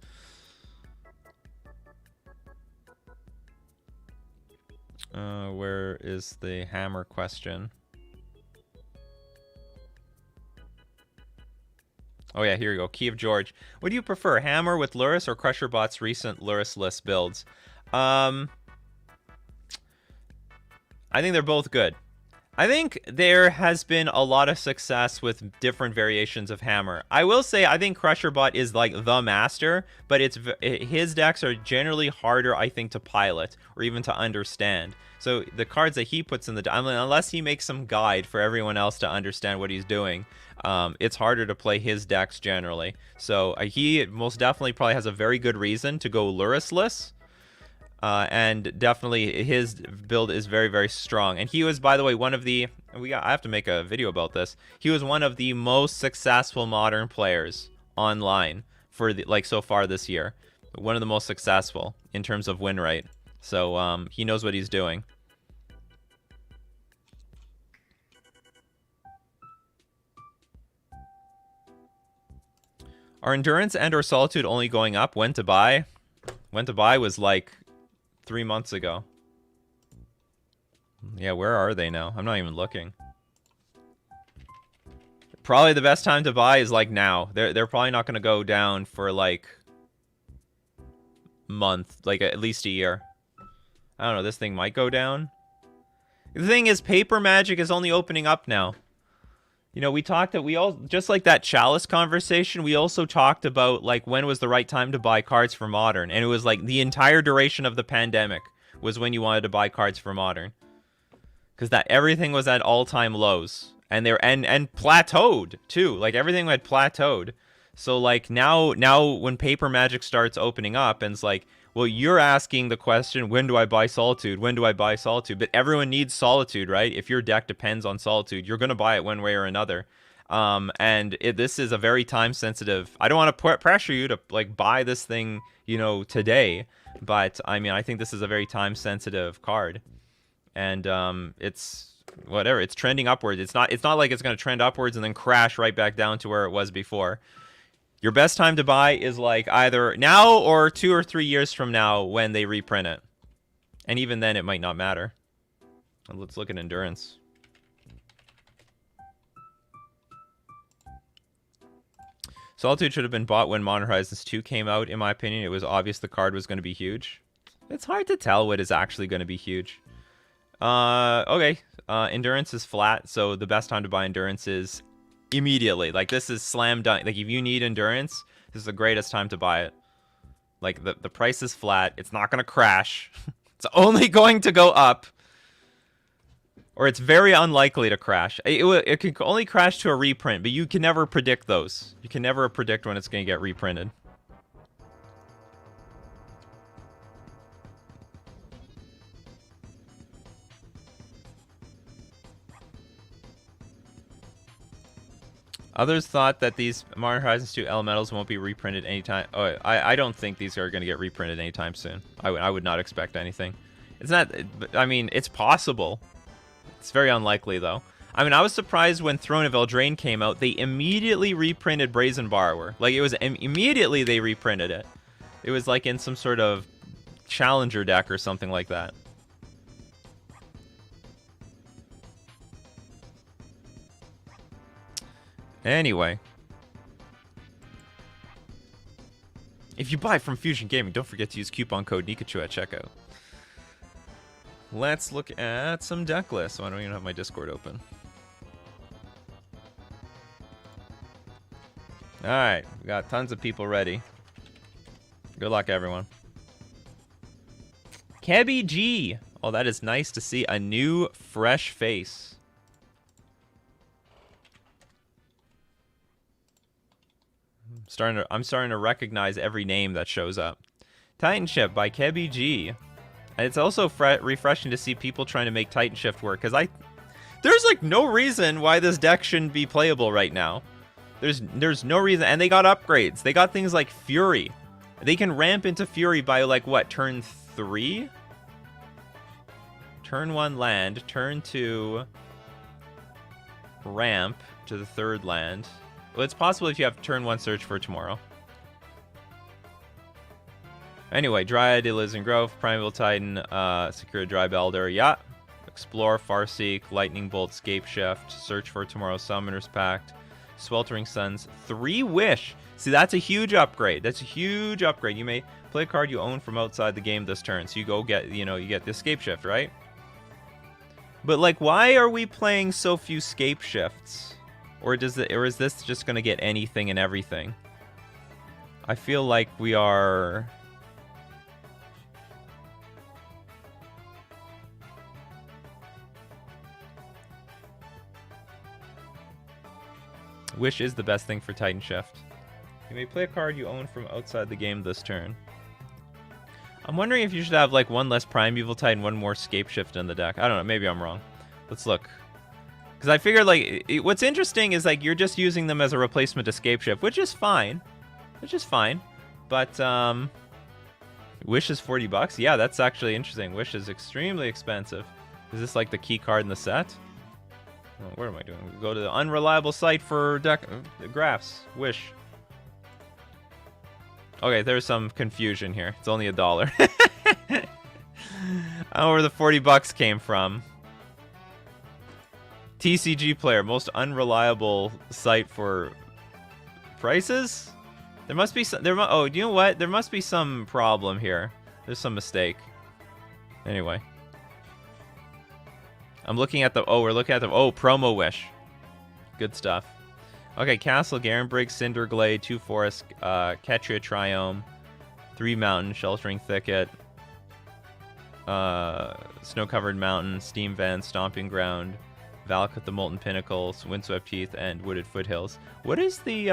Where is the hammer question? Oh yeah, here we go. Key of George. What do you prefer, Hammer with Lurrus or Crusherbot's recent Lurrus-less builds? I think they're both good. I think there has been a lot of success with different variations of Hammer. I will say I think Crusherbot is like the master, but his decks are generally harder, I think, to pilot or even to understand. So the cards that he puts in I mean, unless he makes some guide for everyone else to understand what he's doing, it's harder to play his decks generally. So he most definitely probably has a very good reason to go Lurrus-less. And definitely his build is very, very strong. And he was, by the way, one of the... I have to make a video about this. He was one of the most successful Modern players online for so far this year. One of the most successful in terms of win rate. So he knows what he's doing. Are Endurance and or Solitude only going up? When to buy? When to buy was like 3 months ago. Yeah, where are they now? I'm not even looking. Probably the best time to buy is like now. They're probably not going to go down for like month, like at least a year. I don't know, this thing might go down. The thing is, Paper Magic is only opening up now. You know, we just like that Chalice conversation, we also talked about, like, when was the right time to buy cards for Modern. And it was, like, the entire duration of the pandemic was when you wanted to buy cards for Modern. Because everything was at all-time lows. And and plateaued, too. Like, everything had plateaued. So, like, now when Paper Magic starts opening up, and it's like, well, you're asking the question, when do I buy Solitude? When do I buy Solitude? But everyone needs Solitude, right? If your deck depends on Solitude, you're going to buy it one way or another. This is a very time-sensitive... I don't want to pressure you to, like, buy this thing, you know, today. But, I mean, I think this is a very time-sensitive card. And it's... whatever. It's trending upwards. It's not like it's going to trend upwards and then crash right back down to where it was before. Your best time to buy is like either now or 2 or 3 years from now when they reprint it. And even then, it might not matter. Let's look at Endurance. Solitude should have been bought when Modern Horizons 2 came out, in my opinion. It was obvious the card was going to be huge. It's hard to tell what is actually going to be huge. Okay. Endurance is flat, so the best time to buy Endurance is immediately. Like, this is slam dunk. Like, if you need Endurance, this is the greatest time to buy it. Like, the price is flat. It's not going to crash. It's only going to go up. Or it's very unlikely to crash. It can only crash to a reprint, but you can never predict those. You can never predict when it's going to get reprinted. Others thought that these Modern Horizons 2 Elementals won't be reprinted anytime. Oh, I don't think these are going to get reprinted anytime soon. I would not expect anything. It's not... I mean, it's possible. It's very unlikely, though. I mean, I was surprised when Throne of Eldraine came out. They immediately reprinted Brazen Borrower. Like, it was immediately they reprinted it. It was like in some sort of challenger deck or something like that. Anyway. If you buy from Fusion Gaming, don't forget to use coupon code Nikachu at checkout. Let's look at some deck lists. Oh, I don't even have my Discord open. Alright, we got tons of people ready. Good luck, everyone. Kebby G. Oh, that is nice to see. A new, fresh face. I'm starting to recognize every name that shows up. Titan Shift by Kebby G. And it's also refreshing to see people trying to make Titan Shift work, because there's like no reason why this deck shouldn't be playable right now. There's no reason, and they got upgrades. They got things like Fury. They can ramp into Fury by like what, turn 3? Turn 1 land, turn 2 ramp to the 3rd land. Well, it's possible if you have turn 1 search for tomorrow. Anyway, Dryad, Elysian Grove, Primeval Titan, Secure Dry Belder, yeah. Explore, Farseek, Lightning Bolt, Scape Shift, Search for Tomorrow, Summoner's Pact, Sweltering Suns, 3 Wish. See, that's a huge upgrade. That's a huge upgrade. You may play a card you own from outside the game this turn. So you go get, you get the Scape Shift, right? But like, why are we playing so few Scape Shifts? Or is this just gonna get anything and everything? I feel like we are. Wish is the best thing for Titan Shift. You may play a card you own from outside the game this turn. I'm wondering if you should have like one less Primeval Titan, one more Scape Shift in the deck. I don't know, maybe I'm wrong. Let's look. Because I figured like, what's interesting is like you're just using them as a replacement to Scape Shift, which is fine. But, Wish is $40? Yeah, that's actually interesting. Wish is extremely expensive. Is this like the key card in the set? Oh, what am I doing? We go to the unreliable site for deck graphs. Wish. Okay, there's some confusion here. It's only $1. I don't know where the $40 came from. TCG Player, most unreliable site for prices? There must be some. Oh, you know what? There must be some problem here. There's some mistake. Anyway. I'm looking at the. Oh, we're looking at the. Oh, Promo Wish. Good stuff. Okay, Castle, Garenbrig, Cinderglade, 2 Forest, Ketria Triome, 3 Mountain, Sheltering Thicket, Snow-Covered Mountain, Steam Vent, Stomping Ground, Valakut the Molten Pinnacles, Windswept Heath, and Wooded Foothills. What is the,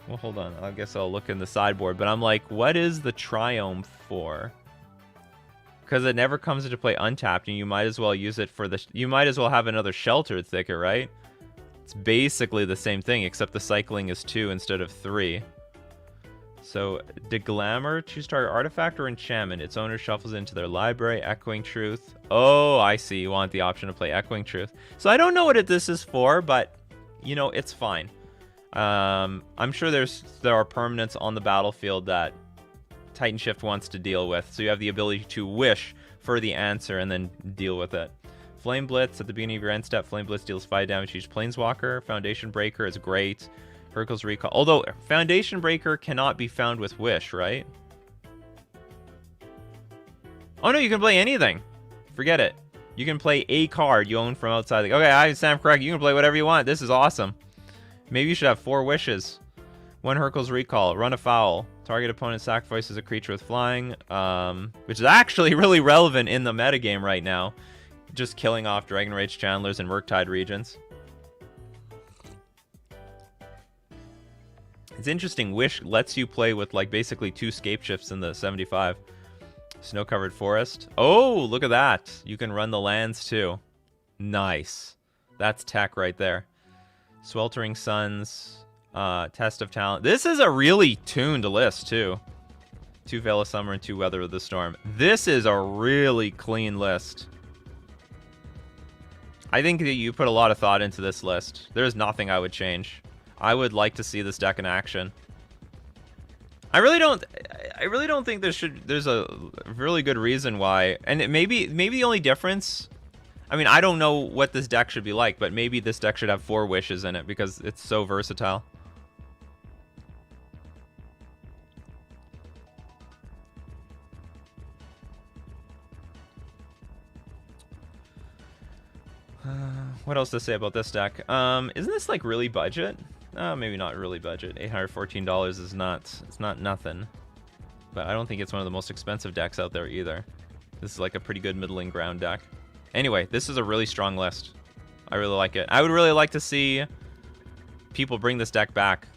Well, hold on. I guess I'll look in the sideboard, but I'm like, what is the Triome for? Because it never comes into play untapped, and you might as well use it for the... You might as well have another Sheltered Thicket, right? It's basically the same thing, except the cycling is 2 instead of 3. So, Deglamour, choose target artifact or enchantment. Its owner shuffles into their library. Echoing Truth. Oh, I see. You want the option to play Echoing Truth. So I don't know what this is for, but, it's fine. I'm sure there are permanents on the battlefield that Titan Shift wants to deal with. So you have the ability to wish for the answer and then deal with it. Flame Blitz at the beginning of your end step. Flame Blitz deals 5 damage to each Planeswalker. Foundation Breaker is great. Hurkyl's Recall. Although, Foundation Breaker cannot be found with Wish, right? Oh no, you can play anything. Forget it. You can play a card you own from outside. Okay, I stand correct. You can play whatever you want. This is awesome. Maybe you should have 4 wishes. 1 Hurkyl's Recall. Run afoul. Target opponent sacrifices a creature with flying. Which is actually really relevant in the metagame right now. Just killing off Dragon Rage Channelers and Murktide regions. It's interesting. Wish lets you play with like basically 2 Scape Shifts in the 75. Snow-Covered Forest. Oh, look at that. You can run the lands too. Nice. That's tech right there. Sweltering Suns. Test of Talent. This is a really tuned list too. 2 Veil of Summer and 2 Weather of the Storm. This is a really clean list. I think that you put a lot of thought into this list. There's nothing I would change. I would like to see this deck in action. I really don't think there's a really good reason why. And maybe the only difference, I mean, I don't know what this deck should be like, but maybe this deck should have 4 wishes in it because it's so versatile. What else to say about this deck? Isn't this like really budget? Maybe not really budget. $814 is it's not nothing. But I don't think it's one of the most expensive decks out there either. This is like a pretty good middling ground deck. Anyway, this is a really strong list. I really like it. I would really like to see people bring this deck back.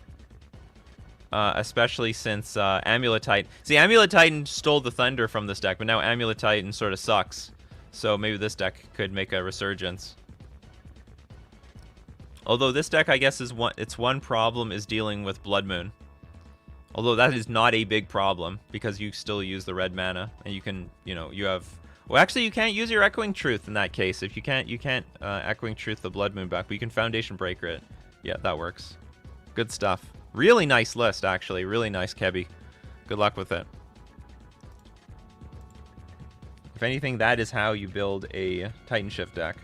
Especially since Amulet Titan. See, Amulet Titan stole the thunder from this deck, but now Amulet Titan sort of sucks. So maybe this deck could make a resurgence. Although this deck, I guess, its one problem is dealing with Blood Moon. Although that is not a big problem because you still use the red mana and you can, you have. Well, actually, you can't use your Echoing Truth in that case. If you can't Echoing Truth the Blood Moon back, but you can Foundation Breaker it. Yeah, that works. Good stuff. Really nice list, actually. Really nice, Kebby. Good luck with it. If anything, that is how you build a Titan Shift deck.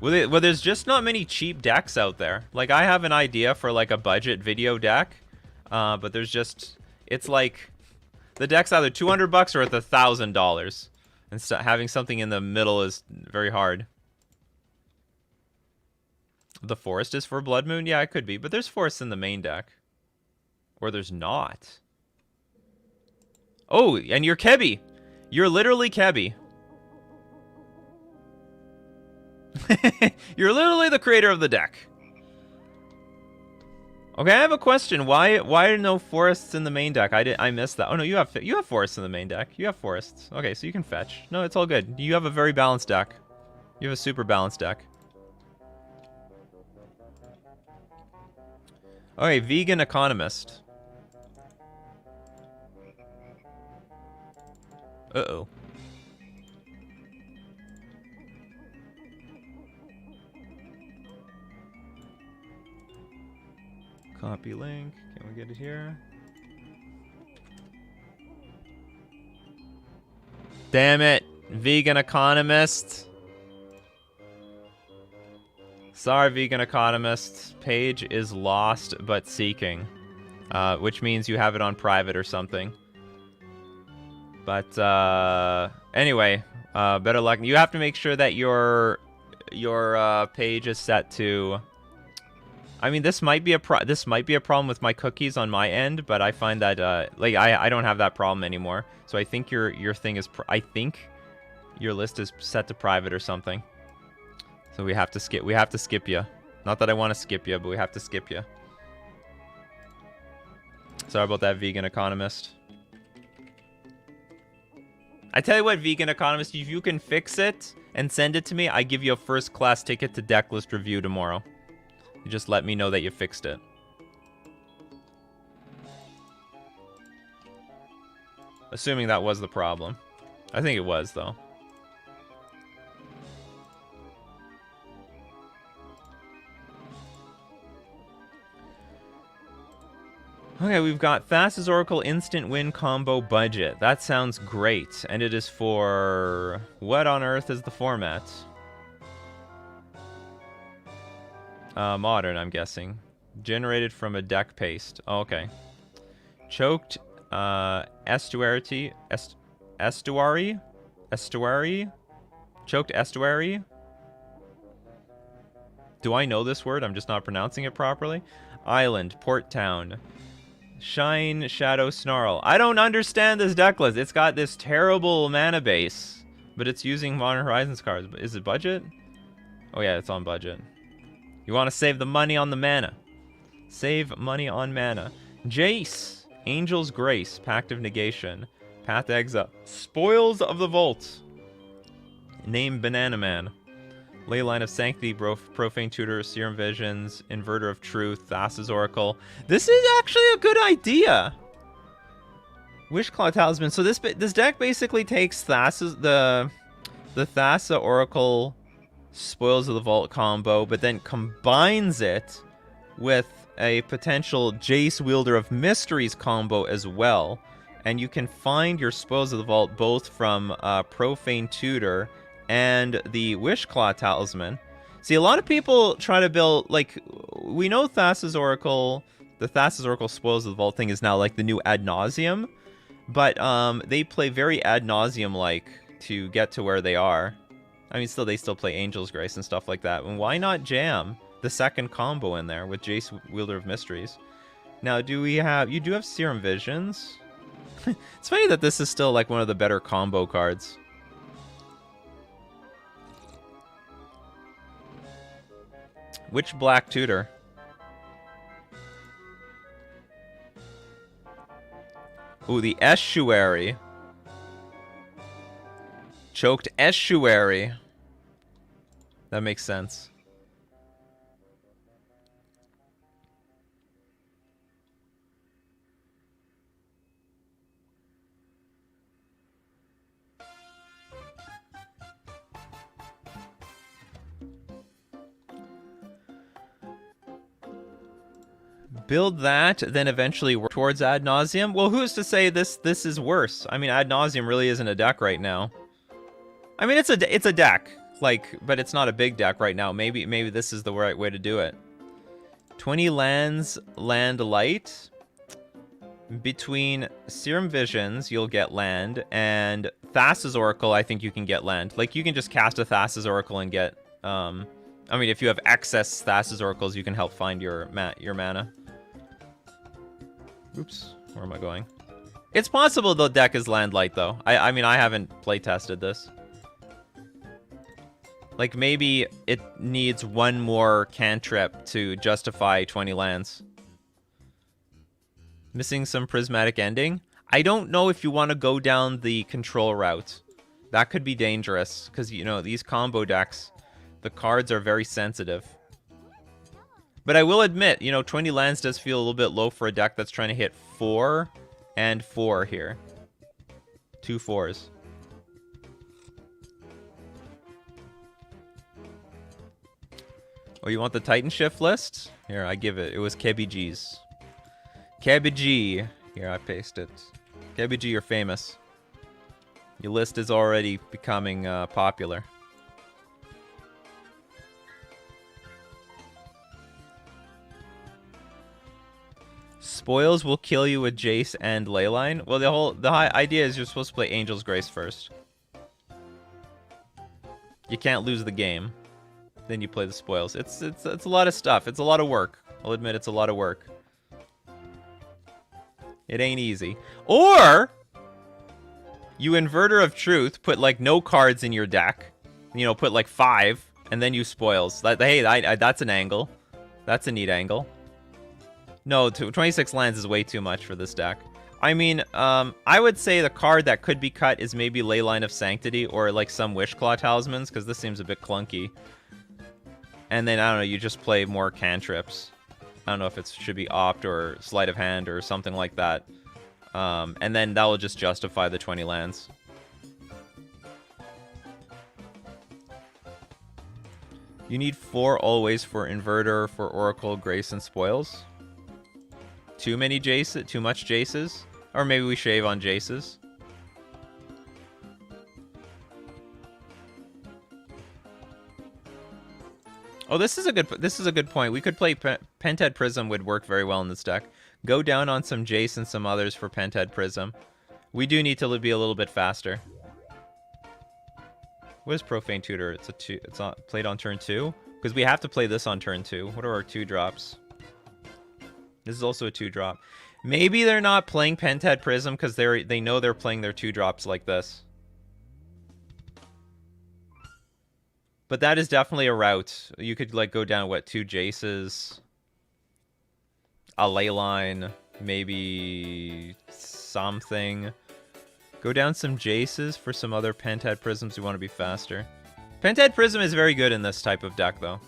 Well, there's just not many cheap decks out there. Like, I have an idea for, like, a budget video deck, but there's just... It's like... The deck's either $200 or it's $1,000. And so having something in the middle is very hard. The Forest is for Blood Moon? Yeah, it could be. But there's forests in the main deck. Or there's not. Oh, and you're Kebby. You're literally Kebby. You're literally the creator of the deck. Okay, I have a question. Why are no forests in the main deck? I missed that. Oh no, you have forests in the main deck. You have forests. Okay, so you can fetch. No, it's all good. You have a very balanced deck. You have a super balanced deck. Okay, vegan economist. Uh-oh. Copy link. Can we get it here? Damn it. Vegan economist. Sorry, vegan economist. Page is lost but seeking. Which means you have it on private or something. But anyway, better luck. You have to make sure that your page is set to. I mean, this might be a problem with my cookies on my end, but I find that like I don't have that problem anymore. So I think your thing is I think your list is set to private or something. So we have to skip you. Not that I want to skip you, but we have to skip you. Sorry about that, vegan economist. I tell you what, vegan economist, if you can fix it and send it to me, I give you a first-class ticket to Decklist review tomorrow. You just let me know that you fixed it. Assuming that was the problem. I think it was, though. Okay, we've got Thassa's Oracle Instant Win Combo Budget. That sounds great. And it is for... What on earth is the format? Modern, I'm guessing. Generated from a deck paste. Oh, okay. Choked estuary? Choked estuary? Do I know this word? I'm just not pronouncing it properly. Island, Port Town. Shine, Shadow, Snarl. I don't understand this deck list. It's got this terrible mana base, but it's using Modern Horizons cards. Is it budget? Oh yeah, it's on budget. You want to save the money on the mana. Save money on mana. Jace, Angel's Grace, Pact of Negation, Path to Exile, Spoils of the Vault. Name Banana Man. Leyline of Sanctity, Profane Tutor, Serum Visions, Inverter of Truth, Thassa's Oracle. This is actually a good idea. Wishclaw Talisman. So this deck basically takes Thassa's the Thassa Oracle Spoils of the Vault combo, but then combines it with a potential Jace Wielder of Mysteries combo as well. And you can find your Spoils of the Vault both from Profane Tutor and the Wishclaw Talisman. See, a lot of people try to build, like, we know Thassa's Oracle, the Thassa's Oracle Spoils of the Vault thing is now like the new Ad Nauseam, but they play very Ad Nauseam-like to get to where they are. I mean, they still play Angel's Grace and stuff like that. And why not jam the second combo in there with Jace Wielder of Mysteries? Now, you do have Serum Visions. It's funny that this is still like one of the better combo cards. Which black tutor? Ooh, the Estuary. Choked Estuary. That makes sense. Build that, then eventually work towards Ad Nauseam. Well, who's to say this is worse? I mean, Ad Nauseam really isn't a deck right now. I mean, it's a deck, like, but it's not a big deck right now. Maybe this is the right way to do it. 20 lands, land light. Between Serum Visions, you'll get land, and Thassa's Oracle, I think you can get land. Like, you can just cast a Thassa's Oracle and get, I mean, if you have excess Thassa's Oracles, you can help find your mana. Oops, where am I going? It's possible the deck is land light, though. I mean, I haven't play tested this. Like, maybe it needs one more cantrip to justify 20 lands. Missing some Prismatic Ending. I don't know if you want to go down the control route. That could be dangerous, because, you know, these combo decks, the cards are very sensitive. But I will admit, you know, 20 lands does feel a little bit low for a deck that's trying to hit 4 and 4 here. 2 4s. Oh, you want the Titan Shift list? Here, I give it. It was KBG's. KBG. Here, I paste it. KBG, you're famous. Your list is already becoming popular. Spoils will kill you with Jace and Leyline. Well, the idea is you're supposed to play Angel's Grace first. You can't lose the game. Then you play the spoils. It's a lot of stuff. It's a lot of work. I'll admit it's a lot of work. It ain't easy. Or you Inverter of Truth, put like no cards in your deck. You know, put like 5, and then you spoils. Hey, that's an angle. That's a neat angle. No, 26 lands is way too much for this deck. I mean, I would say the card that could be cut is maybe Leyline of Sanctity or like some Wishclaw Talismans, because this seems a bit clunky. And then, I don't know, you just play more cantrips. I don't know if it should be Opt or Sleight of Hand or something like that. And then that will just justify the 20 lands. You need 4 always for Inverter, for Oracle, Grace, and Spoils. Too many Jaces? Too much Jaces? Or maybe we shave on Jaces. Oh, this is a good point. We could play Pented Prism would work very well in this deck. Go down on some Jace and some others for Pented Prism. We do need to be a little bit faster. What is Profane Tutor? It's not played on turn 2? Because we have to play this on turn 2. What are our 2 drops? This is also a 2-drop. Maybe they're not playing Pented Prism because they know they're playing their 2-drops like this. But that is definitely a route. You could like go down, what, 2 Jaces, a Leyline, maybe something. Go down some Jaces for some other Pented Prisms who want to be faster. Pented Prism is very good in this type of deck, though.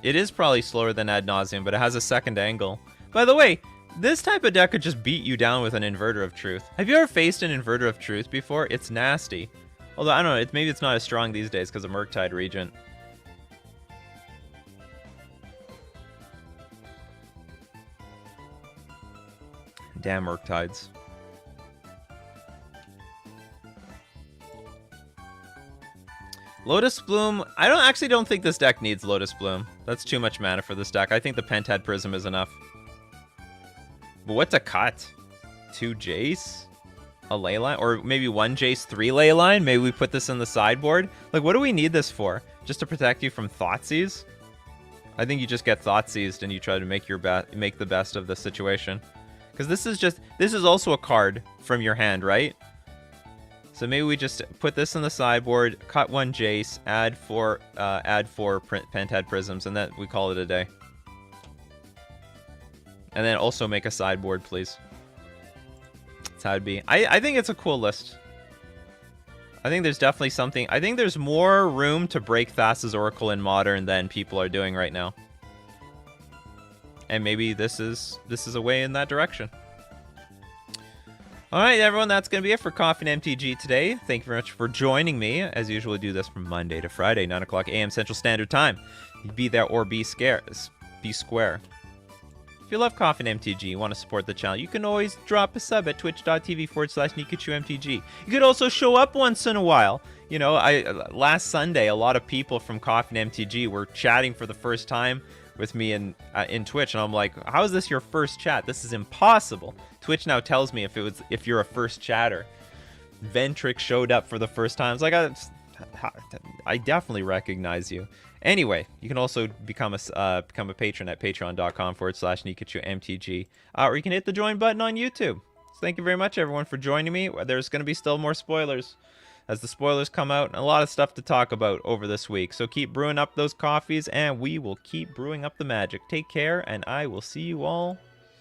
It is probably slower than Ad Nauseam, but it has a second angle. By the way, this type of deck could just beat you down with an Inverter of Truth. Have you ever faced an Inverter of Truth before? It's nasty. Although, I don't know, maybe it's not as strong these days because of Murktide Regent. Damn Murktides. Lotus Bloom. I actually don't think this deck needs Lotus Bloom. That's too much mana for this deck. I think the Pentad Prism is enough. But what's a cut? 2 Jace? A Leyline? Or maybe 1 Jace, 3 Leyline? Maybe we put this in the sideboard? Like, what do we need this for? Just to protect you from Thoughtseize? I think you just get Thoughtseized and you try to make make the best of the situation. Because this is also a card from your hand, right? So maybe we just put this in the sideboard, cut 1 Jace, add 4 Pentad Prisms, and then we call it a day. And then also make a sideboard, please. That's how it'd be. I think it's a cool list. I think there's definitely something. I think there's more room to break Thassa's Oracle in Modern than people are doing right now. And maybe this is a way in that direction. All right, everyone, that's going to be it for Coffee and MTG today. Thank you very much for joining me. As usual, we do this from Monday to Friday, 9 o'clock a.m. Central Standard Time. Be there or be square. If you love Coffee and MTG, you want to support the channel, you can always drop a sub at twitch.tv/NikachuMTG. You could also show up once in a while. You know, last Sunday, a lot of people from Coffee and MTG were chatting for the first time with me in Twitch, and I'm like, how is this your first chat? This is impossible. Twitch now tells me if you're a first chatter. Ventrix showed up for the first time. It's like, I definitely recognize you. Anyway, you can also become a patron at patreon.com/NikachuMTG, or you can hit the join button on YouTube. So thank you very much, everyone, for joining me. There's going to be still more spoilers as the spoilers come out, and a lot of stuff to talk about over this week. So keep brewing up those coffees, and we will keep brewing up the magic. Take care, and I will see you all